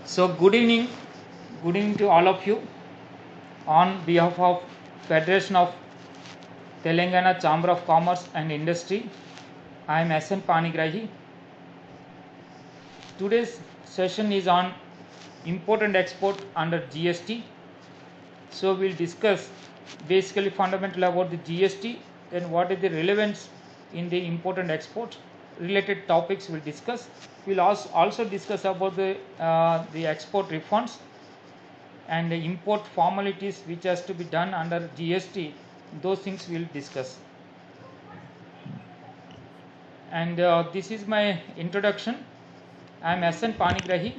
So good evening to all of you. On behalf of Federation of Telangana Chamber of Commerce and Industry, I am SN Panigrahi. Today's session is on import and export under GST. So we'll discuss basically fundamental about the GST, then what is the relevance in the import and export related topics we'll discuss. We'll also discuss about the export refunds and the import formalities which has to be done under GST. Those things we'll discuss. And this is my introduction. I am SN Panigrahi.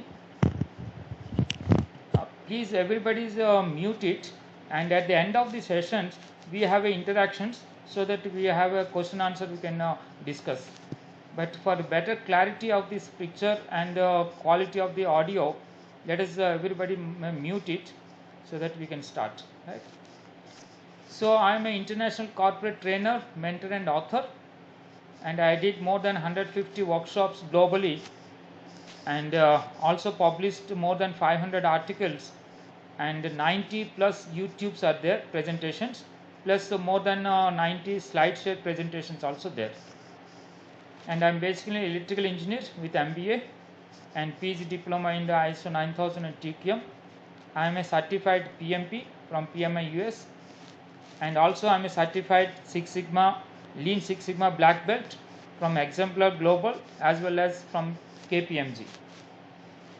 Please everybody is mute it, and at the end of the sessions we have interactions so that we have a question answer we can discuss. But for the better clarity of this picture and quality of the audio, let us everybody mute it so that we can start. Right? So I am an international corporate trainer, mentor and author, and I did more than 150 workshops globally, and also published more than 500 articles, and 90 plus YouTubes are there, presentations, plus more than 90 SlideShare presentations also there. And I am basically an electrical engineer with MBA and PG diploma in the ISO 9000 and TQM. I am a certified PMP from PMI US, and also I am a certified Six Sigma, Lean Six Sigma Black Belt from Exemplar Global as well as from KPMG.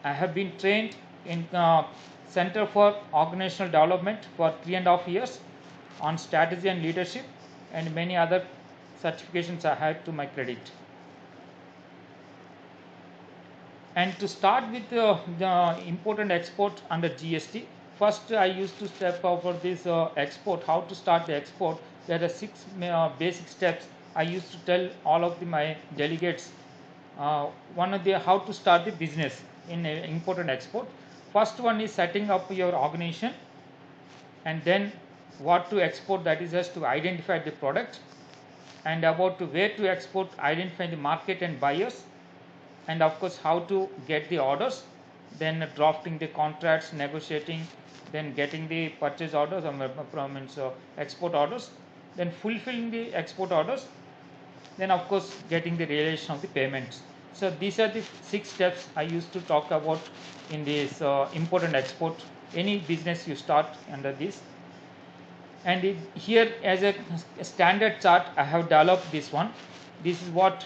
I have been trained in Center for Organizational Development for 3.5 years on strategy and leadership, and many other certifications I have to my credit. And to start with the import and export under GST, first I used to step over this export, how to start the export. There are 6 basic steps I used to tell all of my delegates. One of the how to start the business in import and export. First one is setting up your organization, and then what to export, that is just to identify the product, and about to where to export, identify the market and buyers, and of course how to get the orders, then drafting the contracts, negotiating, then getting the purchase orders or export orders, then fulfilling the export orders, then of course getting the realization of the payments. So these are the 6 steps I used to talk about in this import and export. Any business you start under this. And here as a standard chart I have developed this one. This is what,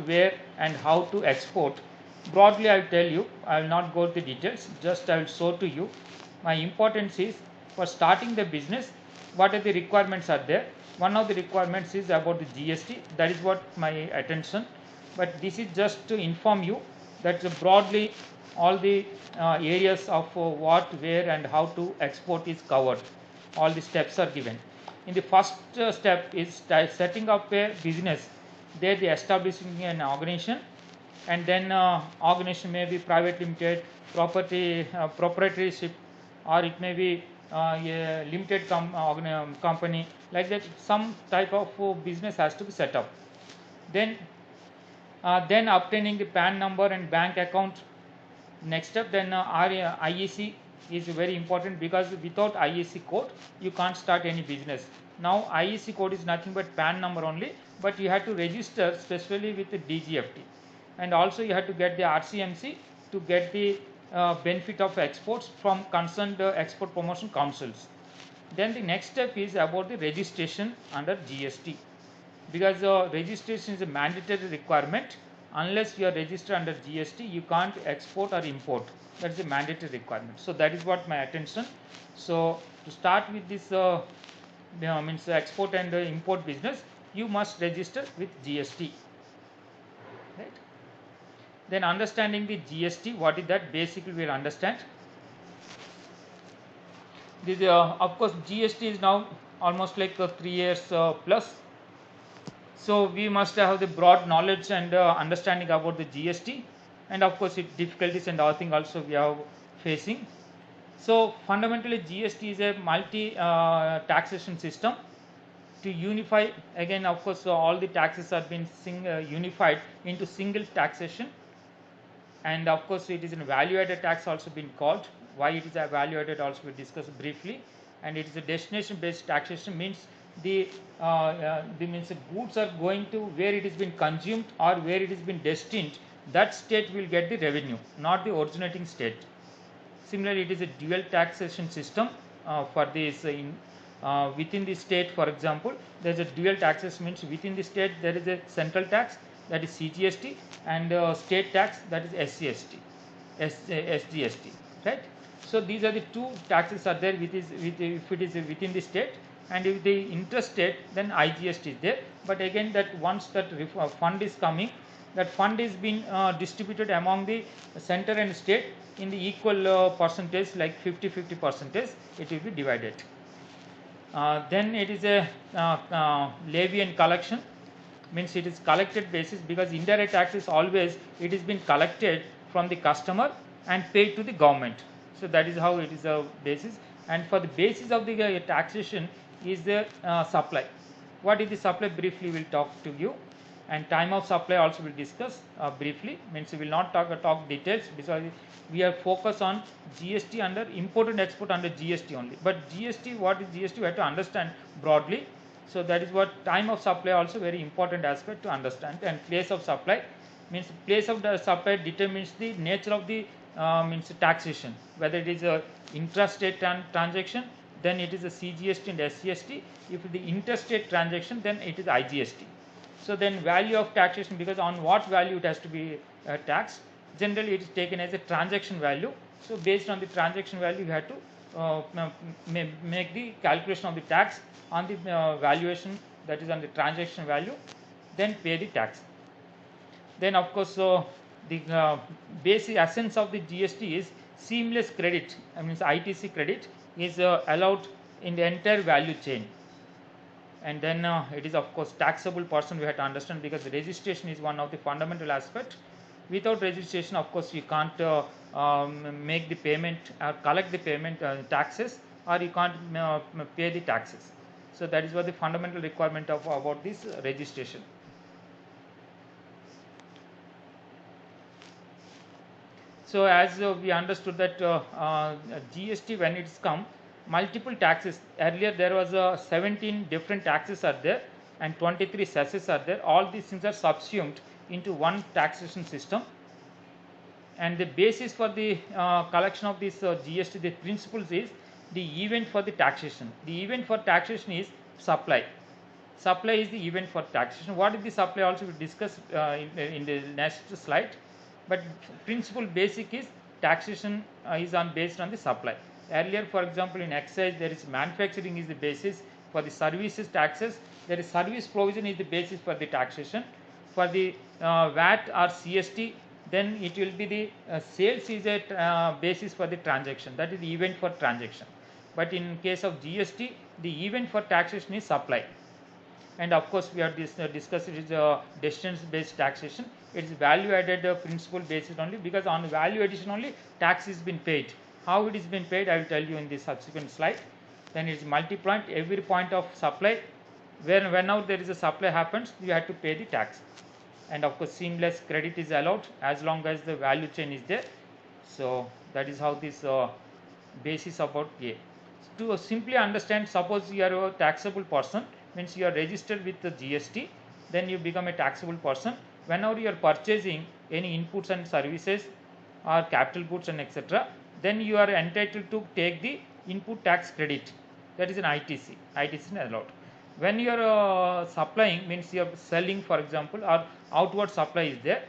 where and how to export. Broadly I will tell you, I will not go to the details, just I will show to you. My importance is for starting the business, what are the requirements are there. One of the requirements is about the GST, that is what my attention. But this is just to inform you that broadly all the areas of what, where and how to export is covered. All the steps are given. In the first step is setting up a business. There the establishing an organization, and then organization may be private limited, proprietorship, or it may be a limited company, like that. Some type of business has to be set up. Then obtaining the PAN number and bank account. Next step, then IEC is very important, because without IEC code you can't start any business. Now IEC code is nothing but PAN number only, but you have to register specially with the DGFT, and also you have to get the RCMC to get the benefit of exports from concerned export promotion councils. Then the next step is about the registration under GST, because registration is a mandatory requirement. Unless you are registered under GST, you can't export or import. That is a mandatory requirement. So that is what my attention. So to start with this means export and import business, you must register with GST. Right? Then understanding the GST, what is that? Basically we will understand. This, of course GST is now almost like 3 years plus. So we must have the broad knowledge and understanding about the GST, and of course its difficulties and other things also we are facing. So fundamentally GST is a multi taxation system to unify. Again, of course all the taxes are being unified into single taxation, and of course it is a value added tax also been called. Why it is a value added also we discuss briefly. And it is a destination based taxation, means the means the goods are going to where it has been consumed or where it has been destined, that state will get the revenue, not the originating state. Similarly, it is a dual taxation system for this within the state. For example, there is a dual taxation, means within the state there is a central tax, that is CGST, and state tax, that is SCST, SGST, right? So these are the two taxes are there if it is within the state, and if the interstate, then IGST is there. But again, that once that fund is coming, that fund is being distributed among the center and state in the equal percentage, like 50-50 percentage, it will be divided. Then it is a levy and collection, means it is collected basis, because indirect tax is always it is been collected from the customer and paid to the government. So that is how it is a basis. And for the basis of the taxation is the supply. What is the supply? Briefly we will talk to you. And time of supply also we will discuss briefly, means we will not talk details, because we are focused on GST under import and export under GST only. But GST, what is GST, we have to understand broadly. So that is what time of supply also very important aspect to understand. And place of supply, means place of the supply determines the nature of the means taxation, whether it is a intrastate transaction, then it is a CGST and SCST. If the interstate transaction, then it is IGST. So then value of taxation, because on what value it has to be taxed, generally it is taken as a transaction value. So based on the transaction value, you have to make the calculation of the tax on the valuation, that is on the transaction value, then pay the tax. Then of course the basic essence of the GST is seamless credit, I mean ITC credit is allowed in the entire value chain. And then it is of course taxable person, we have to understand, because registration is one of the fundamental aspect. Without registration, of course, you can't make the payment or collect the payment taxes, or you can't pay the taxes. So that is what the fundamental requirement of about this registration. So as we understood that GST, when it's come, multiple taxes. Earlier there was 17 different taxes are there and 23 cesses are there. All these things are subsumed into one taxation system. And the basis for the collection of this GST, the principles is the event for the taxation. The event for taxation is supply. Supply is the event for taxation. What is the supply also we discuss in the next slide. But principle basic is taxation is based on the supply. Earlier, for example, in excise there is manufacturing is the basis. For the services taxes, there is service provision is the basis for the taxation. For the VAT or CST, then it will be the sales is a basis for the transaction, that is the event for transaction. But in case of GST, the event for taxation is supply. And of course we have discussed it is a destination based taxation. It is value added principle basis only, because on value addition only tax is been paid. How it is been paid, I will tell you in the subsequent slide. Then it is multi-point, every point of supply, whenever there is a supply happens, you have to pay the tax. And of course seamless credit is allowed as long as the value chain is there. So that is how this basis about A. To simply understand, suppose you are a taxable person, means you are registered with the GST, then you become a taxable person. Whenever you are purchasing any inputs and services or capital goods and etc., then you are entitled to take the input tax credit, that is an ITC. ITC is allowed. When you are supplying, means you are selling, for example, or outward supply is there,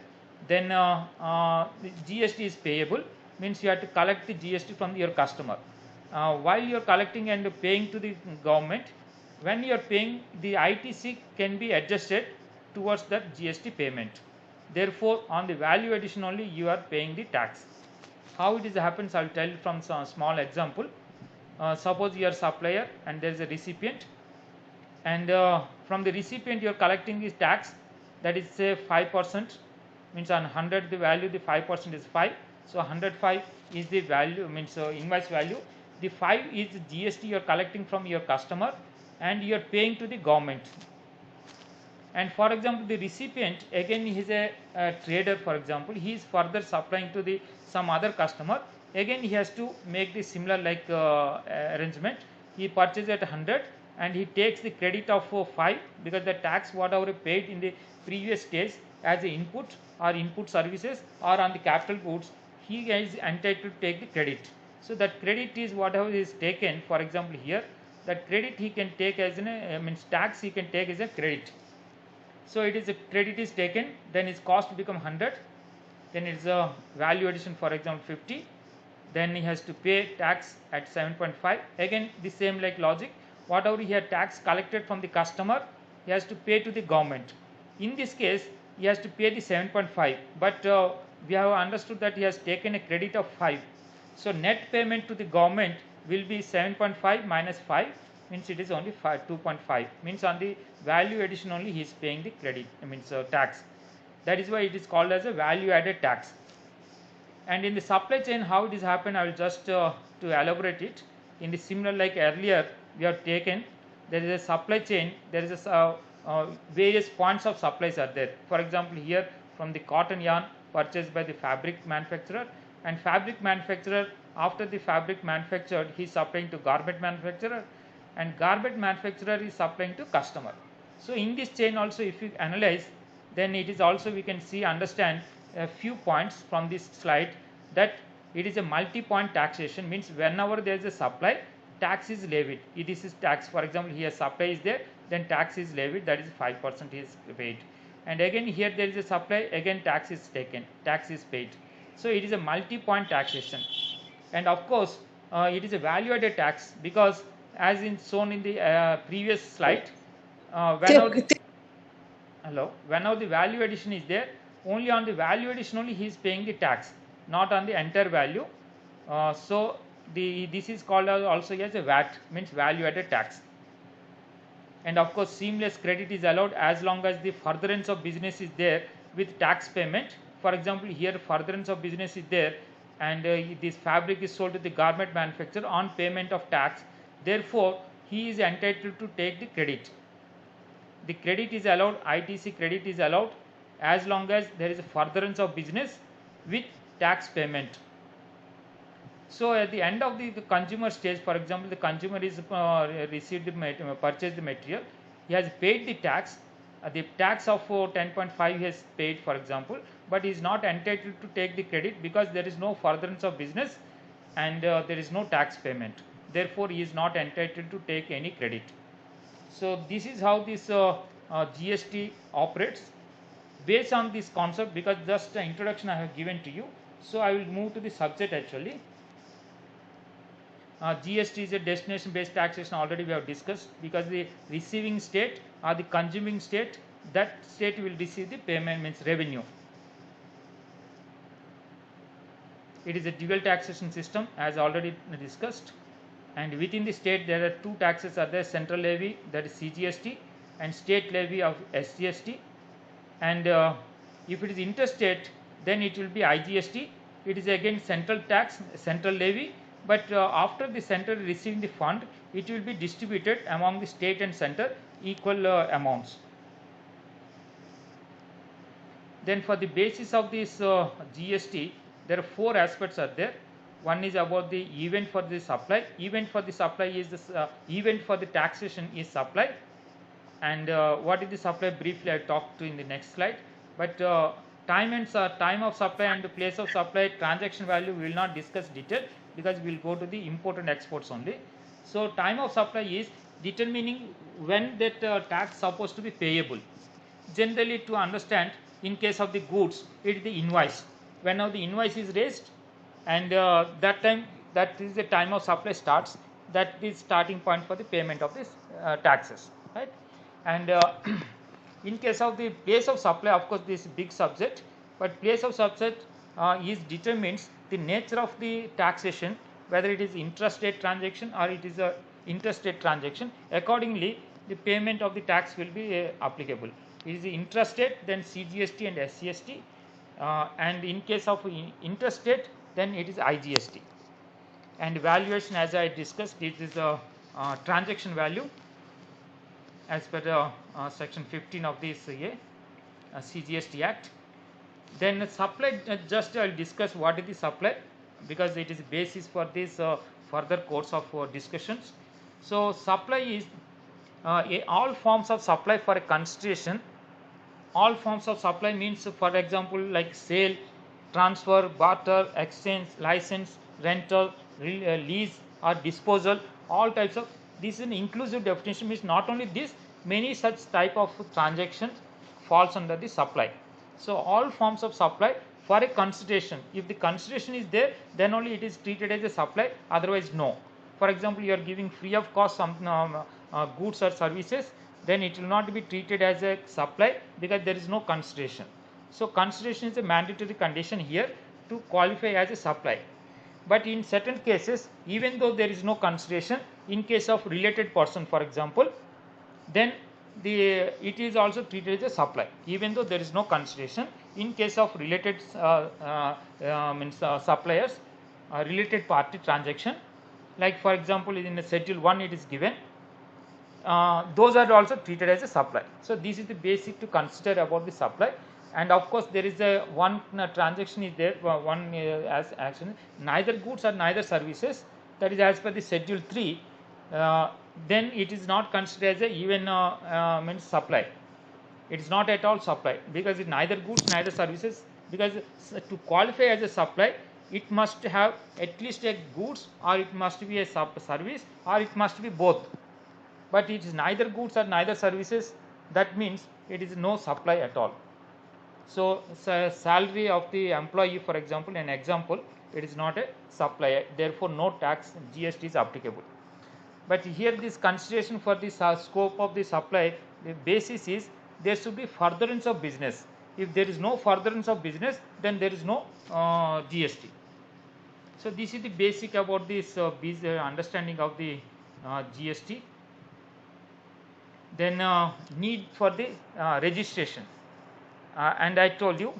then the GST is payable, means you have to collect the GST from your customer. While you are collecting and paying to the government, when you are paying, the ITC can be adjusted towards that GST payment. Therefore, on the value addition only you are paying the tax. How it is happens, I will tell you from some small example. Suppose you are supplier and there is a recipient, and from the recipient you are collecting this tax, that is say 5%, means on 100 the value, the 5% is 5. So 105 is the value, means invoice value. The 5 is GST you are collecting from your customer and you are paying to the government. And for example, the recipient again is a trader. For example, he is further supplying to the some other customer. Again, he has to make the similar like arrangement. He purchases at 100 and he takes the credit of 5 because the tax whatever he paid in the previous stage as the input or input services or on the capital goods, he is entitled to take the credit. So that credit is whatever is taken. For example, here that credit he can take as an means tax he can take as a credit. So it is a credit is taken, then its cost become 100, then it's a value addition for example 50, then he has to pay tax at 7.5. Again the same like logic, whatever he had tax collected from the customer he has to pay to the government. In this case he has to pay the 7.5, but we have understood that he has taken a credit of 5. So net payment to the government will be 7.5 minus 5, means it is only 2.5, means on the value addition only he is paying the credit, means tax. That is why it is called as a value added tax. And in the supply chain how it is happened, I will just to elaborate it. In the similar like earlier we have taken, there is a supply chain, there is a various points of supplies are there. For example, here from the cotton yarn purchased by the fabric manufacturer, and fabric manufacturer after the fabric manufactured he is supplying to garment manufacturer, and garment manufacturer is supplying to customer. So in this chain also if you analyze, then it is also we can see understand a few points from this slide, that it is a multi-point taxation, means whenever there is a supply tax is levied. It is tax. For example, here supply is there, then tax is levied, that is 5% is paid. And again here there is a supply, again tax is taken, tax is paid. So it is a multi-point taxation. And of course it is a value added tax, because as in shown in the previous slide, whenever the value addition is there, only on the value addition only he is paying the tax, not on the entire value. So this is called also as a VAT, means value added tax. And of course seamless credit is allowed as long as the furtherance of business is there with tax payment. For example, here furtherance of business is there, and this fabric is sold to the garment manufacturer on payment of tax, therefore he is entitled to take the credit. The credit is allowed, ITC credit is allowed as long as there is a furtherance of business with tax payment. So at the end of the consumer stage, for example, the consumer is received the purchased the material, he has paid the tax, the tax of 10.5 he has paid for example, but he is not entitled to take the credit because there is no furtherance of business and there is no tax payment. Therefore, he is not entitled to take any credit. So this is how this GST operates based on this concept, because just the introduction I have given to you. So I will move to the subject actually. GST is a destination based taxation, already we have discussed, because the receiving state or the consuming state, that state will receive the payment, means revenue. It is a dual taxation system as already discussed, and within the state there are two taxes are there: central levy, that is CGST, and state levy of SGST. And if it is interstate, then it will be IGST. It is again central tax, central levy, but after the center receiving the fund, it will be distributed among the state and center equal amounts. Then for the basis of this GST, there are four aspects are there. One is about the event for the supply. Event for the supply is this event for the taxation is supply. And what is the supply? Briefly I talked to in the next slide. But time of supply and the place of supply, transaction value we will not discuss detail, because we will go to the import and exports only. So time of supply is determining when that tax supposed to be payable. Generally, to understand, in case of the goods, it is the invoice. When now the invoice is raised, and that time, that is the time of supply starts. That is starting point for the payment of this taxes, right? And in case of the place of supply, of course this is big subject, but place of subject is determines the nature of the taxation, whether it is intrastate transaction or it is a interstate transaction. Accordingly, the payment of the tax will be applicable. It is intrastate, then CGST and SCST, and in case of interstate, then it is IGST. And valuation, as I discussed, it is a transaction value. as per the section 15 of this CGST Act. Then supply, just I will discuss what is the supply, because it is basis for this further course of discussions. So supply is all forms of supply for a consideration. All forms of supply means, for example, like sale, transfer, barter, exchange, license, rental, lease or disposal. All types of, this is an inclusive definition, means not only this, many such type of transactions falls under the supply. So all forms of supply for a consideration, if the consideration is there, then only it is treated as a supply, otherwise no. For example, you are giving free of cost some goods or services, then it will not be treated as a supply, because there is no consideration. So consideration is a mandatory condition here to qualify as a supply. But in certain cases, even though there is no consideration, in case of related person, for example, then it is also treated as a supply, even though there is no consideration. In case of related suppliers, related party transaction, like for example in the schedule 1 it is given, those are also treated as a supply. So this is the basic to consider about the supply. And of course there is a one transaction is there, one as action, neither goods or neither services, that is as per the schedule 3, then it is not considered as a even means supply. It is not at all supply, because it neither goods neither services, because to qualify as a supply it must have at least a goods, or it must be a service, or it must be both. But it is neither goods or neither services, that means it is no supply at all. So salary of the employee, for example, an example, it is not a supply, therefore no tax GST is applicable. But here this consideration for the scope of the supply, the basis is there should be furtherance of business. If there is no furtherance of business, then there is no GST. So this is the basic about this understanding of the GST. Then need for the registration, and I told you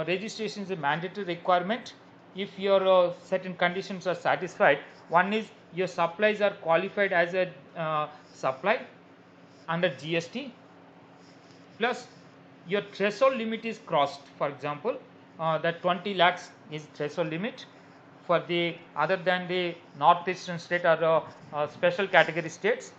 registration is a mandatory requirement if your certain conditions are satisfied. One is your supplies are qualified as a supply under GST, plus your threshold limit is crossed. For example, that 20 lakhs is threshold limit for the other than the northeastern state or special category states.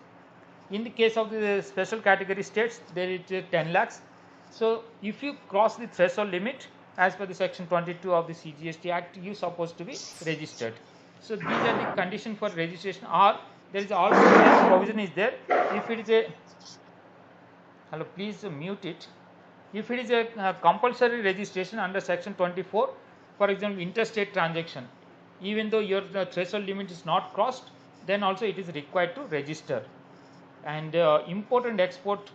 In the case of the special category states, there is 10 lakhs. So if you cross the threshold limit as per the section 22 of the CGST Act, you are supposed to be registered. So these are the condition for registration. Or there is also a provision is there, if it is a, hello, please mute it. If it is a compulsory registration under section 24, for example interstate transaction, even though your threshold limit is not crossed, then also it is required to register. And import and export,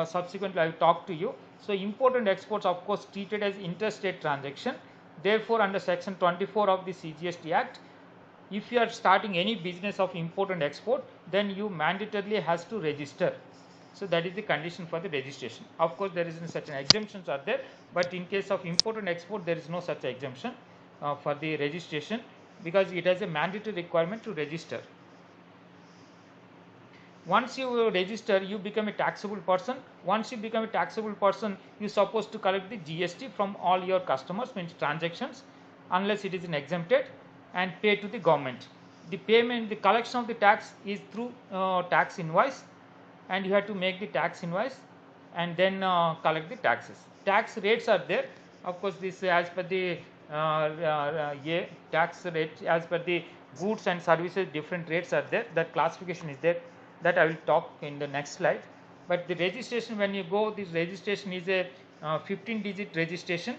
subsequently I will talk to you. So import and exports of course treated as interstate transaction. Therefore under section 24 of the CGST Act, if you are starting any business of import and export, then you mandatorily has to register. So that is the condition for the registration. Of course there is certain exemptions are there, but in case of import and export there is no such exemption for the registration, because it has a mandatory requirement to register. Once you register, you become a taxable person. Once you become a taxable person, you are supposed to collect the GST from all your customers, means transactions, unless it is exempted, and pay to the government. The payment, the collection of the tax is through tax invoice, and you have to make the tax invoice and then collect the taxes. Tax rates are there. Of course, this as per the tax rate as per the goods and services, different rates are there. That classification is there. That I will talk in the next slide. But the registration, when you go, this registration is a 15-digit registration,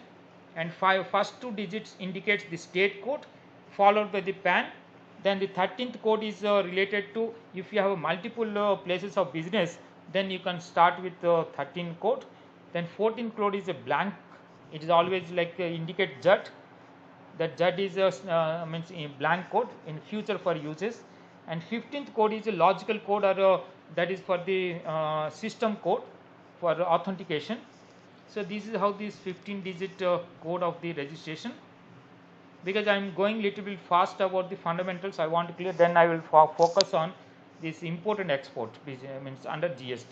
and first 2 digits indicates the state code, followed by the PAN. Then the 13th code is related to, if you have multiple places of business, then you can start with 13 code. Then 14th code is a blank. It is always like indicate JUD. That JUD is means a blank code in future for uses. And 15th code is a logical code, or that is for the system code for authentication. So this is how this 15-digit code of the registration. Because I am going little bit fast about the fundamentals, I want to clear. Then I will focus on this import and export, means under GST.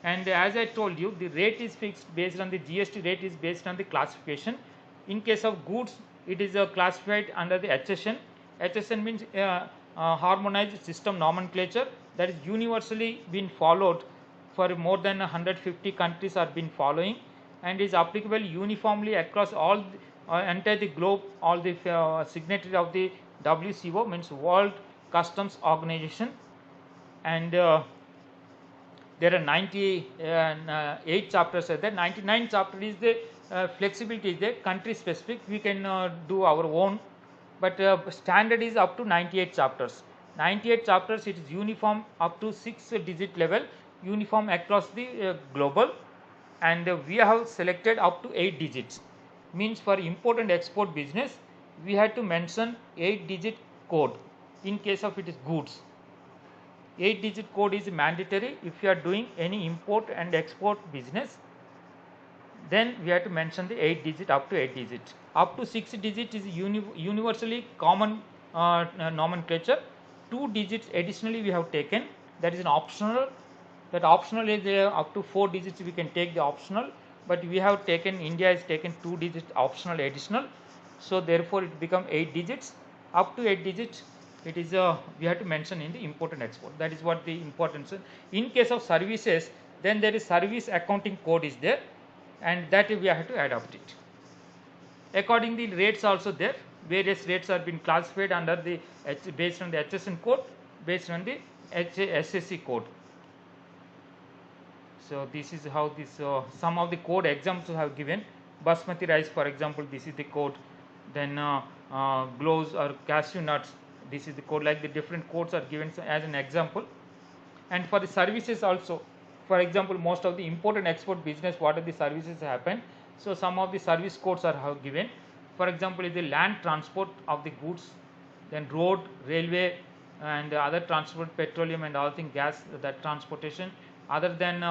And as I told you, the rate is fixed based on the GST rate is based on the classification. In case of goods, it is classified under the HSN. HSN means harmonized system nomenclature, that is universally been followed for more than 150 countries are been following, and is applicable uniformly across all entire the globe. All the signatories of the WCO, means World Customs Organization, and there are 98 chapters are there. 99 chapter is the flexibility is the country specific, we can do our own, but standard is up to 98 chapters. 98 chapters, it is uniform up to 6 digit level, uniform across the global, and we have selected up to 8 digits. Means for import and export business, we had to mention 8 digit code. In case of it is goods, 8 digit code is mandatory. If you are doing any import and export business, then we have to mention the 8 digit, up to 8 digit. Up to 6 digit is universally common nomenclature. 2 digits additionally we have taken, that is an optional. That optional is up to 4 digits we can take the optional, but we have taken, India has taken 2 digit optional additional, so therefore it become 8 digits. Up to 8 digits, it is we have to mention in the import and export. That is what the importance. In case of services, then there is service accounting code is there, and that we have to adopt it. Accordingly, rates also there. Various rates are been classified under the based on the HSN code, based on the SSC code. So this is how this some of the code examples have given. Basmati rice, for example, this is the code. Then cloves or cashew nuts, this is the code. Like the different codes are given as an example. And for the services also, for example, most of the import and export business, what are the services happen? So some of the service codes are given. For example, is the land transport of the goods, then road, railway, and other transport, petroleum and all things, gas, that transportation. Other than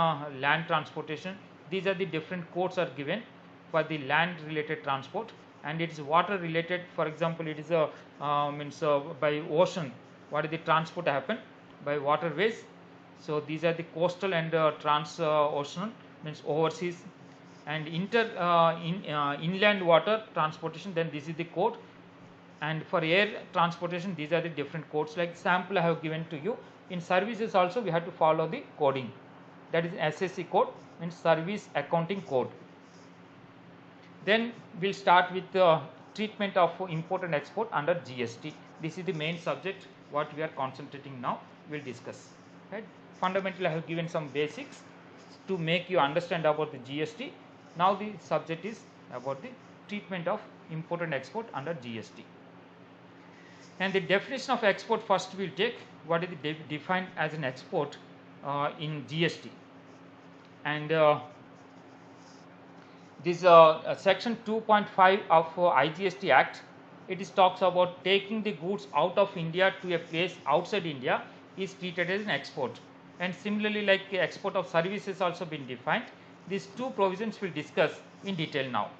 land transportation, these are the different codes are given for the land related transport. And it is water related. For example, it is a means by ocean, what is the transport happen by waterways. So these are the coastal and trans ocean, means overseas, and inland water transportation, then this is the code. And for air transportation, these are the different codes. Like sample I have given to you. In services also we have to follow the coding, that is SSC code, means service accounting code. Then we'll start with the treatment of import and export under GST. This is the main subject what we are concentrating now. We'll discuss. Right? Fundamentally, I have given some basics to make you understand about the GST. Now the subject is about the treatment of import and export under GST. And the definition of export first we'll take. What is defined as an export in GST? And this section 2.5 of IGST Act, it is talks about taking the goods out of India to a place outside India is treated as an export. And similarly, like export of services also been defined. These two provisions we'll discuss in detail now.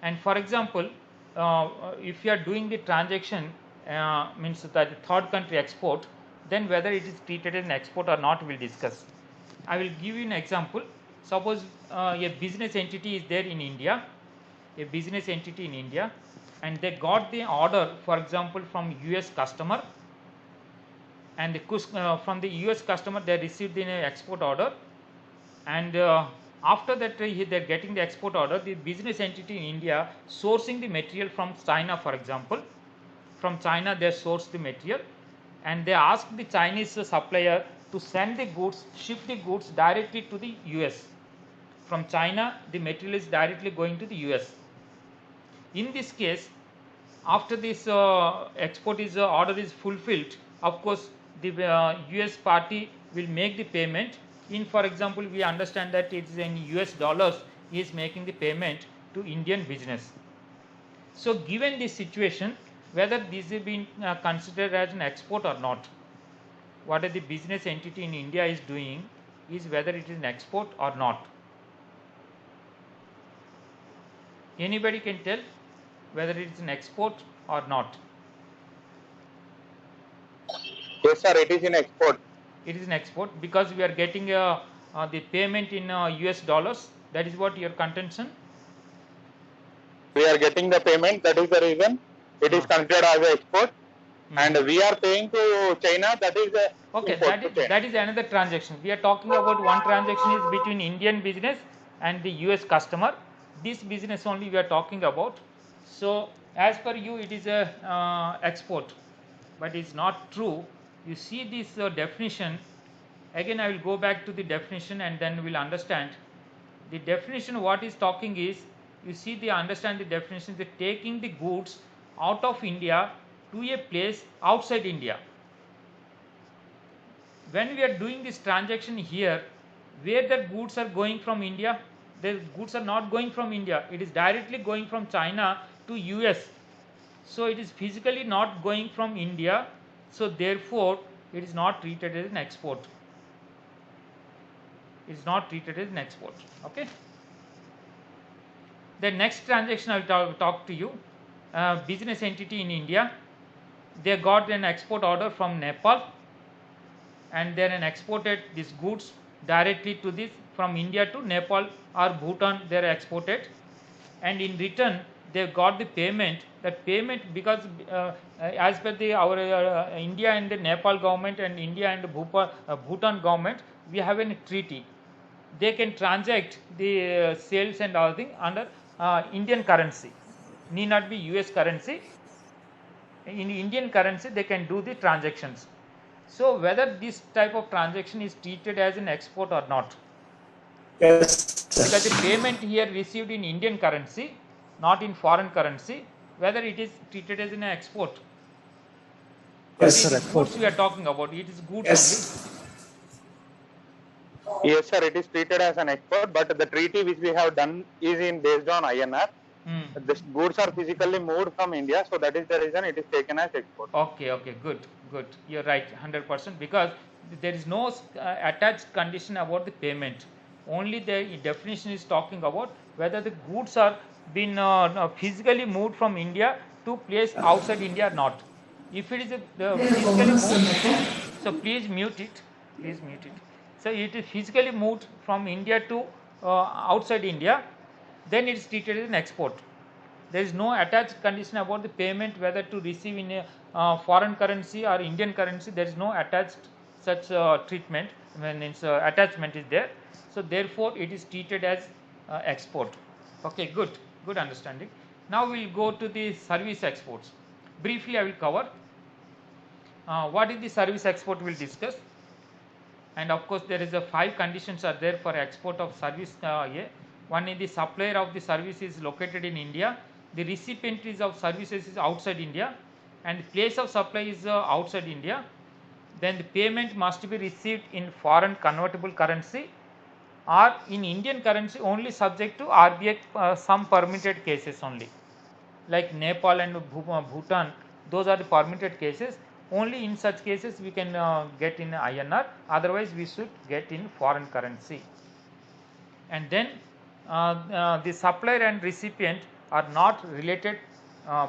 And for example, if you are doing the transaction, means that the third country export, then whether it is treated as an export or not, we'll discuss. I will give you an example. Suppose a business entity is there in India, and they got the order, for example, from US customer, and from the US customer they received the export order, and after that they are getting the export order. The business entity in India sourcing the material from China, for example, from China they source the material, and they ask the Chinese supplier to send the goods, ship the goods directly to the US. From China, the material is directly going to the US. In this case, after this export order is fulfilled, of course, the US party will make the payment. In, for example, we understand that it is in US dollars, he is making the payment to Indian business. So, given this situation, whether this is being considered as an export or not, what the business entity in India is doing is whether it is an export or not. Anybody can tell whether it is an export or not? Yes, sir, it is an export. it is an export because we are getting the payment in US dollars. That is what your contention? We are getting the payment. That is the reason it is considered as an export. And we are paying to China. That is a Okay, import to China. that is another transaction. We are talking about one transaction is between Indian business and the US customer. This business only we are talking about. So as per you, it is a export, but it's not true. You see this definition. Again, I will go back to the definition and then we'll understand. The definition what is talking is, you see the understand the definition, the taking the goods out of India to a place outside India. When we are doing this transaction here, where the goods are going from India, the goods are not going from India, it is directly going from China to US. So it is physically not going from India, so therefore it is not treated as an export. It is not treated as an export. Okay. The next transaction I will talk to you. Business entity in India, they got an export order from Nepal, and then exported these goods directly to this from India to Nepal or Bhutan. They are exported, and in return they got the payment. That payment, because as per the our India and the Nepal government and India and Bhutan government, we have a treaty. They can transact the sales and all thing under Indian currency. Need not be US currency. In Indian currency they can do the transactions. So whether this type of transaction is treated as an export or not? Yes, because the sir. payment here received in Indian currency, not in foreign currency, whether it is treated as an export. Yes, See, sir. it is goods we are talking about. It is goods Yes. Yes, sir. It is treated as an export, but the treaty which we have done is based on INR. only. The goods are physically moved from India, so that is the reason it is taken as export. Okay, good. You're right, 100%, because there is no attached condition about the payment. Only the definition is talking about whether the goods are been physically moved from India to place outside India or not. If it is physically moved, so please mute it. So it is physically moved from India to outside India, then it is treated as an export. There is no attached condition about the payment, whether to receive in a foreign currency or Indian currency. There is no attached such treatment when its attachment is there. So therefore it is treated as export. Okay, good understanding. Now we will go to the service exports. Briefly I will cover what is the service export. We will discuss, and of course there is a 5 conditions are there for export of service. One is the supplier of the service is located in India, the recipient of services is outside India, and the place of supply is outside India. Then the payment must be received in foreign convertible currency or in Indian currency only, subject to RBI some permitted cases only, like Nepal and Bhutan. Those are the permitted cases. Only in such cases we can get in INR, otherwise we should get in foreign currency. And then the supplier and recipient are not related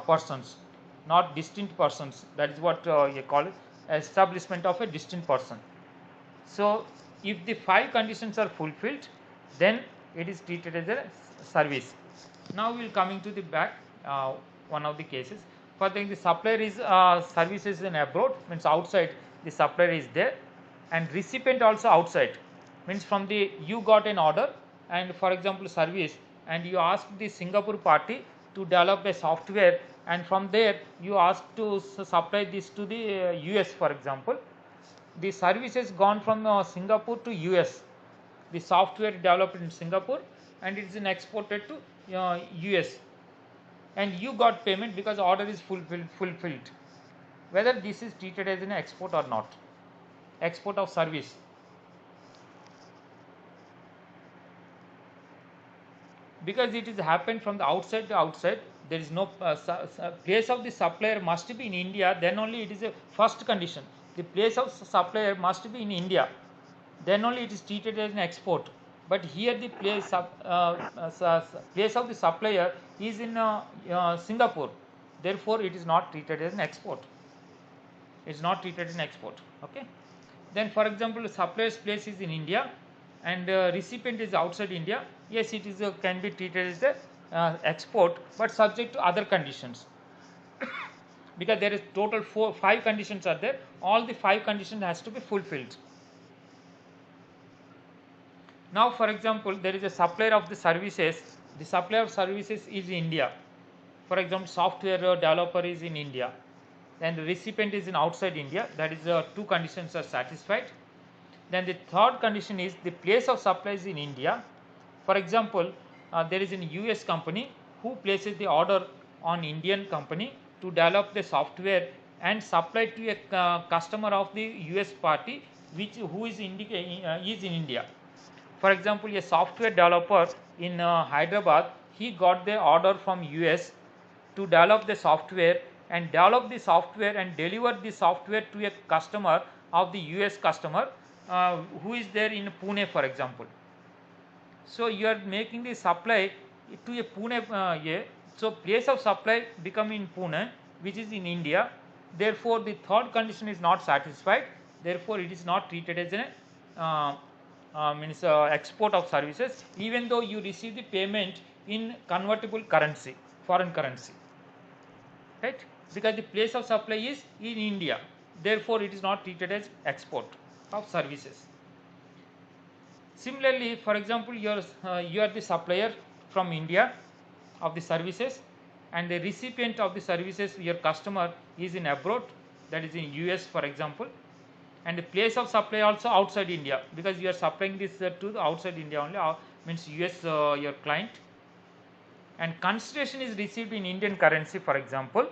persons, not distinct persons. That is what you call it, establishment of a distinct person. So if the 5 conditions are fulfilled, then it is treated as a service. Now we will coming to the back one of the cases. For the supplier is services in abroad, means outside the supplier is there, and recipient also outside, means from the you got an order and for example service, and you ask the Singapore party to develop a software, and from there you ask to supply this to the US for example. The service has gone from Singapore to US. The software developed in Singapore and it is exported to US, and you got payment because order is fulfilled. Whether this is treated as an export or not, export of service. Because it is happened from the outside to outside, there is no place of the supplier must be in India, then only it is a first condition. The place of supplier must be in India, then only it is treated as an export. But here the place of the supplier is in Singapore, therefore it is not treated as an export. It is not treated as an export. Okay. Then for example, supplier's place is in India and recipient is outside India. Yes, it is can be treated as a export, but subject to other conditions. Because there is total 5 conditions are there. All the 5 conditions has to be fulfilled. Now for example, there is a supplier of the services. The supplier of services is in India. For example, software developer is in India. Then the recipient is in outside India. That is 2 conditions are satisfied. Then the third condition is the place of supply is in India. For example, there is an US company who places the order on Indian company to develop the software and supply to a customer of the US party who is in India. For example, a software developer in Hyderabad, he got the order from US to develop the software and develop the software and deliver the software to a customer of the US customer who is there in Pune, for example. So you are making the supply to a Pune. So place of supply become in Pune, which is in India. Therefore, the third condition is not satisfied. Therefore, it is not treated as an export of services, even though you receive the payment in convertible currency, foreign currency, right? Because the place of supply is in India. Therefore, it is not treated as export of services. Similarly, for example, you are the supplier from India of the services, and the recipient of the services, your customer, is in abroad, that is in US, for example, and the place of supply also outside India, because you are supplying this to the outside India only, means US your client, and consideration is received in Indian currency, for example.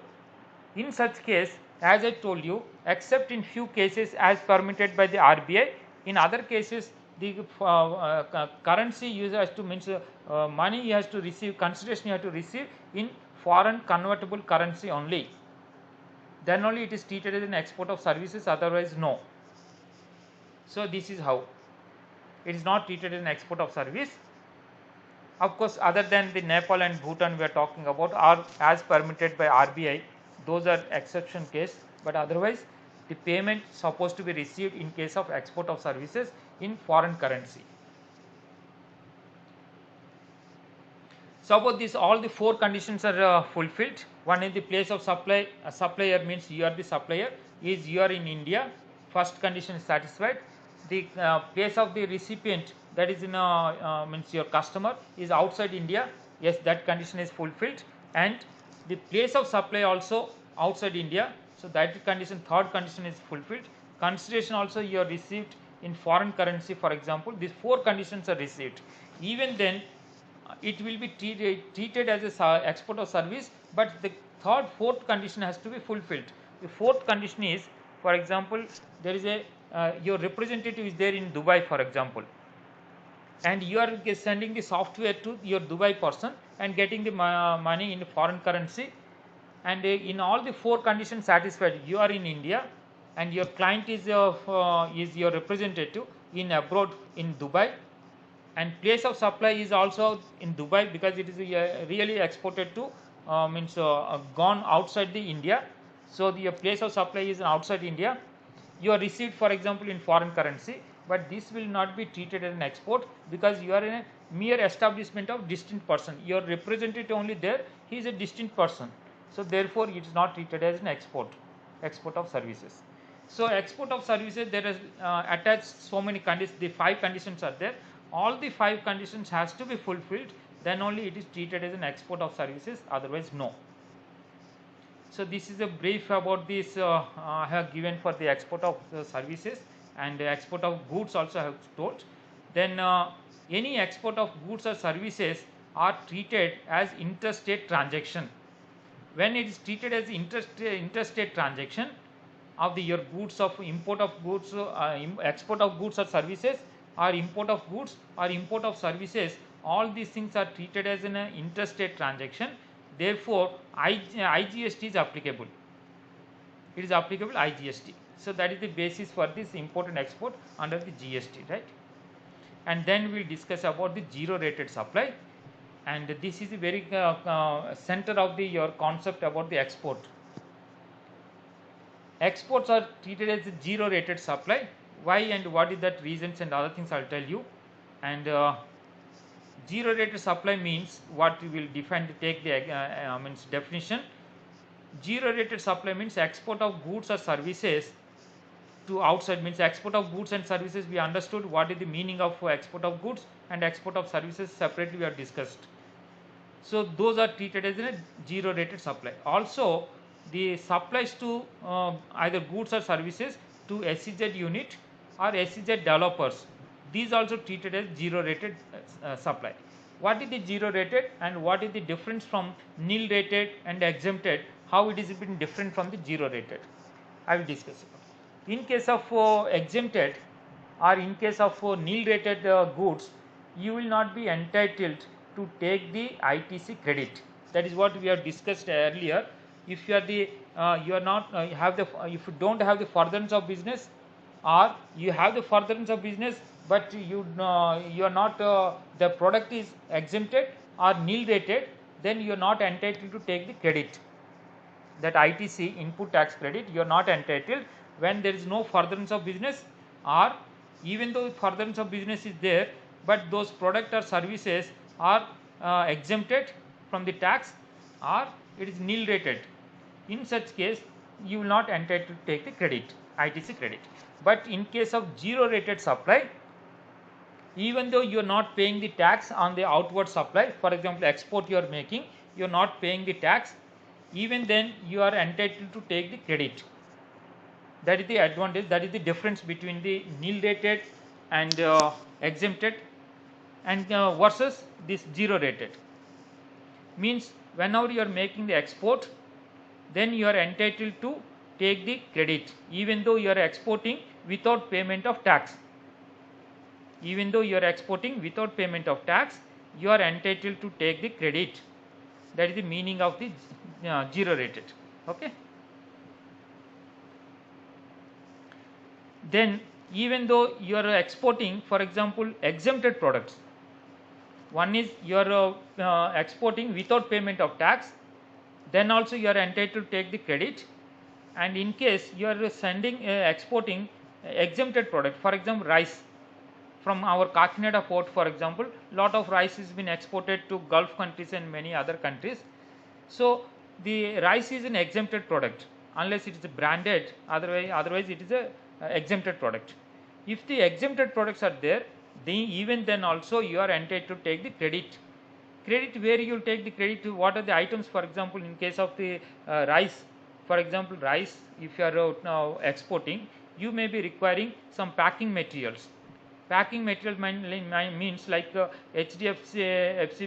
In such case, as I told you, except in few cases as permitted by the RBI, in other cases the currency user has to means money he has to receive, consideration you have to receive in foreign convertible currency only. Then only it is treated as an export of services, otherwise no. So this is how it is not treated as an export of service. Of course, other than the Nepal and Bhutan we are talking about are as permitted by RBI, those are exception case, but otherwise the payment supposed to be received in case of export of services in foreign currency. Suppose this all the 4 conditions are fulfilled. One is the place of supply. A supplier means you are the supplier, is you are in India. First condition is satisfied. The place of the recipient, that is in means your customer, is outside India. Yes, that condition is fulfilled. And the place of supply also outside India. So that condition, third condition, is fulfilled. Consideration also you are received in foreign currency, for example. These 4 conditions are received. Even then, it will be treated as a export of service, but the third, fourth condition has to be fulfilled. The fourth condition is, for example, there is a your representative is there in Dubai, for example, and you are sending the software to your Dubai person and getting the money in foreign currency, and in all the 4 conditions satisfied, you are in India and your client is your representative in abroad in Dubai, and place of supply is also in Dubai, because it is really exported to means gone outside the India. So the place of supply is outside India. You are received, for example, in foreign currency, but this will not be treated as an export, because you are in a mere establishment of distinct person. Your representative only there, he is a distinct person. So therefore, it is not treated as an export of services. So export of services, there is attached so many conditions. The 5 conditions are there. All the 5 conditions has to be fulfilled. Then only it is treated as an export of services. Otherwise, no. So this is a brief about this I have given for the export of services, and the export of goods also I have told. Then any export of goods or services are treated as interstate transaction. When it is treated as interstate transaction of your goods, of import of goods, export of goods or services, or import of goods or import of services, all these things are treated as an interstate transaction. Therefore, IGST is applicable. It is applicable IGST. So that is the basis for this import and export under the GST, right? And then we will discuss about the zero rated supply, and this is the very center of your concept about the export. Exports are treated as a zero rated supply. why and what is that reasons and other things I'll tell you. And zero rated supply means what we will define to take the means definition. Zero rated supply means export of goods or services to outside, means export of goods and services. We understood what is the meaning of export of goods and export of services separately we have discussed. So those are treated as a zero rated supply. Also the supplies to either goods or services to SEZ unit or SEZ developers, these also treated as zero rated supply. What is the zero rated and what is the difference from nil rated and exempted, how it is been different from the zero rated, I will discuss it. In case of exempted or in case of nil rated goods, you will not be entitled to take the ITC credit. That is what we have discussed earlier. If you are the you are not have the if you don't have the furtherance of business, or you have the furtherance of business but you are not the product is exempted or nil rated, then you are not entitled to take the credit, that ITC input tax credit. You are not entitled when there is no furtherance of business, or even though furtherance of business is there but those product or services are exempted from the tax or it is nil rated. In such case you will not entitled to take the credit, ITC credit. But in case of zero rated supply, even though you are not paying the tax on the outward supply, for example export you are making, you are not paying the tax, even then you are entitled to take the credit. That is the advantage, that is the difference between the nil rated and exempted and versus this zero rated. Means whenever you are making the export, then you are entitled to take the credit even though you are exporting without payment of tax. Even though you are exporting without payment of tax, you are entitled to take the credit. That is the meaning of the zero rated. Okay. Then even though you are exporting, for example exempted products, one is you are exporting without payment of tax, then also you are entitled to take the credit. And in case you are sending exporting exempted product, for example rice from our Kakinada port, for example, lot of rice has been exported to Gulf countries and many other countries. So the rice is an exempted product unless it is branded, otherwise it is a exempted product. If the exempted products are there, then even then also you are entitled to take the credit. Credit, where you will take the credit, what are the items? For example in case of the rice, for example rice, if you are now exporting, you may be requiring some packing materials. Packing material means like HDPE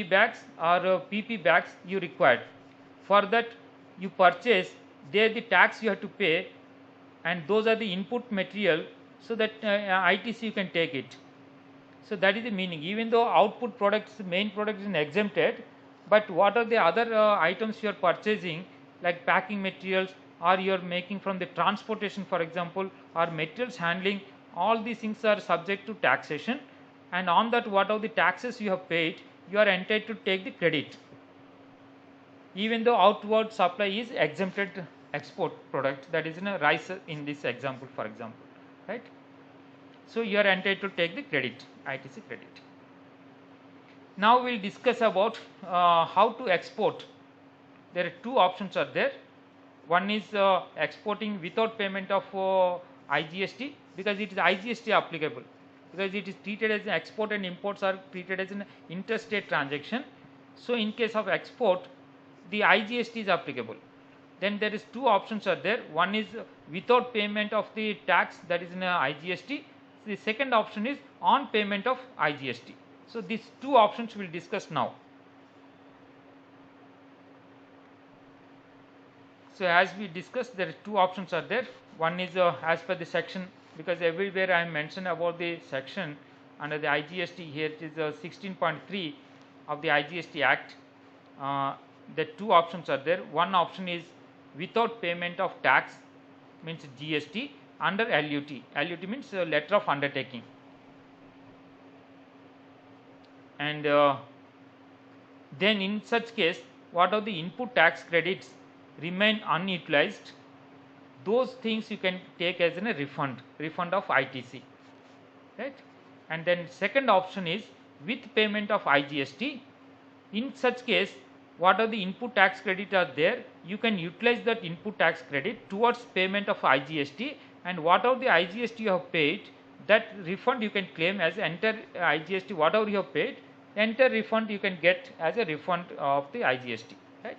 bags or PP bags you required. For that you purchase, there the tax you have to pay, and those are the input material, so that ITC you can take it. So that is the meaning. Even though output products, main product is exempted, but what are the other items you are purchasing, like packing materials, or you are making from the transportation, for example, or materials handling, all these things are subject to taxation, and on that what are the taxes you have paid, you are entitled to take the credit, even though outward supply is exempted export product, that is in a rice in this example, for example, right? So you are entitled to take the credit, ITC credit. Now we will discuss about how to export. There are two options are there. One is exporting without payment of IGST, because it is IGST applicable, because it is treated as an export and imports are treated as an interstate transaction. So in case of export, the IGST is applicable. Then there is two options are there. One is without payment of the tax, that is in IGST. The second option is on payment of IGST. So these two options we will discuss now. So as we discussed, there are two options are there. One is as per the section, because everywhere I mentioned about the section under the IGST, here it is 16.3 of the IGST Act. The two options are there. One option is without payment of tax, means GST, under LUT. LUT means letter of undertaking. And then in such case, what are the input tax credits remain unutilized those things you can take as a refund of ITC, right? And then second option is with payment of IGST. In such case, what are the input tax credit are there, you can utilize that input tax credit towards payment of IGST, and whatever the IGST you have paid, that refund you can claim as entire IGST. Whatever you have paid, entire refund you can get as a refund of the IGST, right?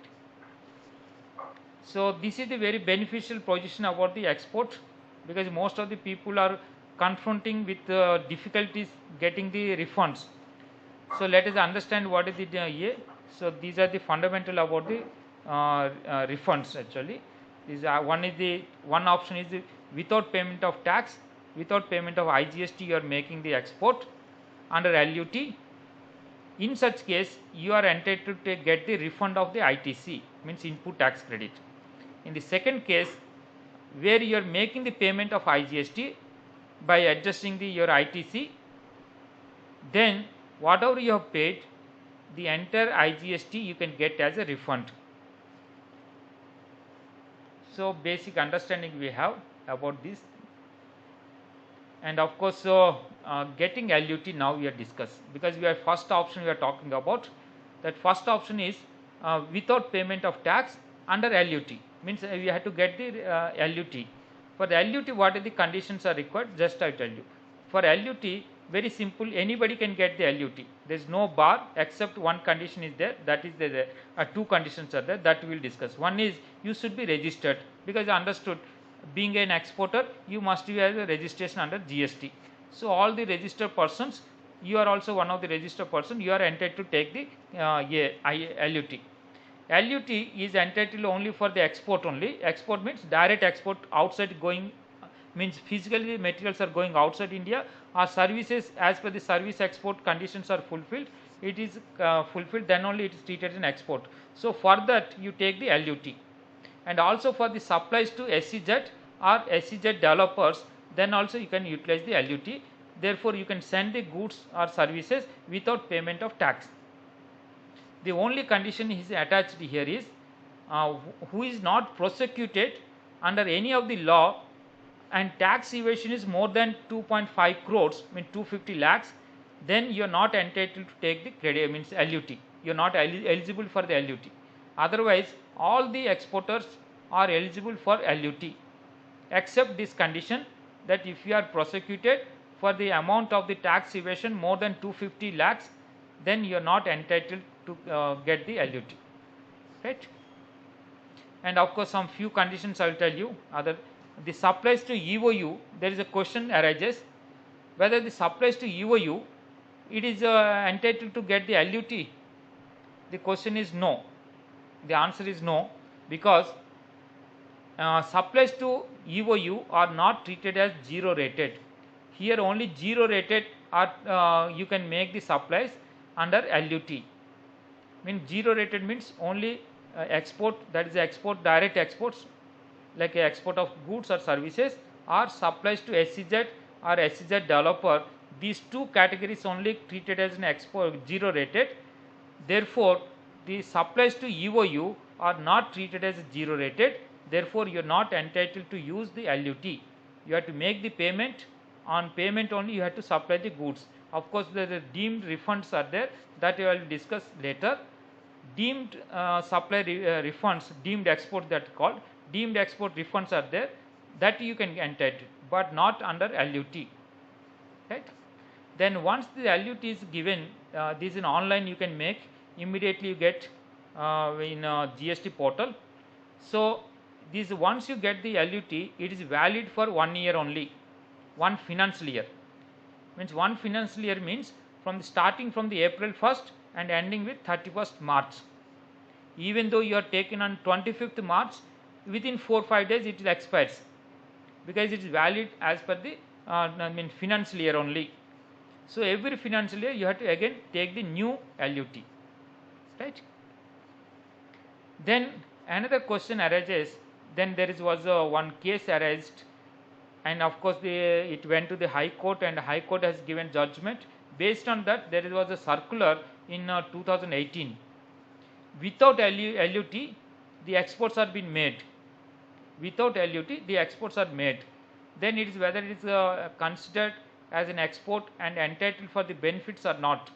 So this is the very beneficial position about the export, because most of the people are confronting with difficulties getting the refunds. So let us understand what is the EA. So these are the fundamental about the refunds actually. One option is the without payment of tax, without payment of IGST you are making the export under LUT. In such case you are entitled to get the refund of the ITC, means input tax credit. In the second case, where you are making the payment of IGST by adjusting your ITC, then whatever you have paid, the entire IGST you can get as a refund. So basic understanding we have about this, and of course getting LUT now we are discuss, because we are first option we are talking about. That first option is without payment of tax under LUT, means we have to get the LUT. For the LUT, what are the conditions are required? Just I tell you. For LUT, very simple, anybody can get the LUT. There is no bar, except one condition is there, that is the two conditions are there, that we will discuss. One is you should be registered, because I understood being an exporter you must have a registration under GST. So all the registered persons, you are also one of the registered person, you are entitled to take the LUT. LUT is entitled only for the export only. Export means direct export, outside going, means physically materials are going outside India, or services as per the service export conditions are fulfilled, it is fulfilled, then only it is treated as an export. So for that you take the LUT. And also for the supplies to SEZ or SEZ developers, then also you can utilize the LUT. Therefore you can send the goods or services without payment of tax. The only condition is attached here is who is not prosecuted under any of the law and tax evasion is more than 2.5 crores, means 250 lakhs, then you are not entitled to take the credit, means LUT. You are not eligible for the LUT. Otherwise, all the exporters are eligible for LUT, except this condition, that if you are prosecuted for the amount of the tax evasion more than 250 lakhs, then you are not entitled to get the LUT, right? And of course some few conditions I will tell you. Other, the supplies to EOU, there is a question arises whether the supplies to EOU it is entitled to get the LUT. The question is no. The answer is no, because supplies to EOU are not treated as zero rated. Here only zero rated are you can make the supplies under LUT. Means zero rated means only export, that is export, direct exports like export of goods or services, or supplies to SEZ or SEZ developer. These two categories only treated as an export zero rated. Therefore the supplies to EOU are not treated as zero rated. Therefore you are not entitled to use the LUT. You have to make the payment, on payment only you have to supply the goods. Of course the deemed refunds are there, that we will discuss later. Deemed supply refunds, deemed export, that called deemed export refunds are there, that you can entitled, but not under LUT, right? Then once the LUT is given, this in online you can make, immediately you get in GST portal. So this, once you get the LUT, it is valid for 1 year only, one financial year. Means one financial year means from the starting from the April 1st and ending with 31st March. Even though you are taken on 25th March, within 4-5 days it expires, because it is valid as per the financial year only. So every financial year you have to again take the new LUT, right? Then another question arises. Then there was one case arisen, and of course it went to the High Court, and High Court has given judgment. Based on that, there was a circular in 2018. Without LUT, the exports are being made. without LUT, the exports are made. Then it is whether it is considered as an export and entitled for the benefits or not.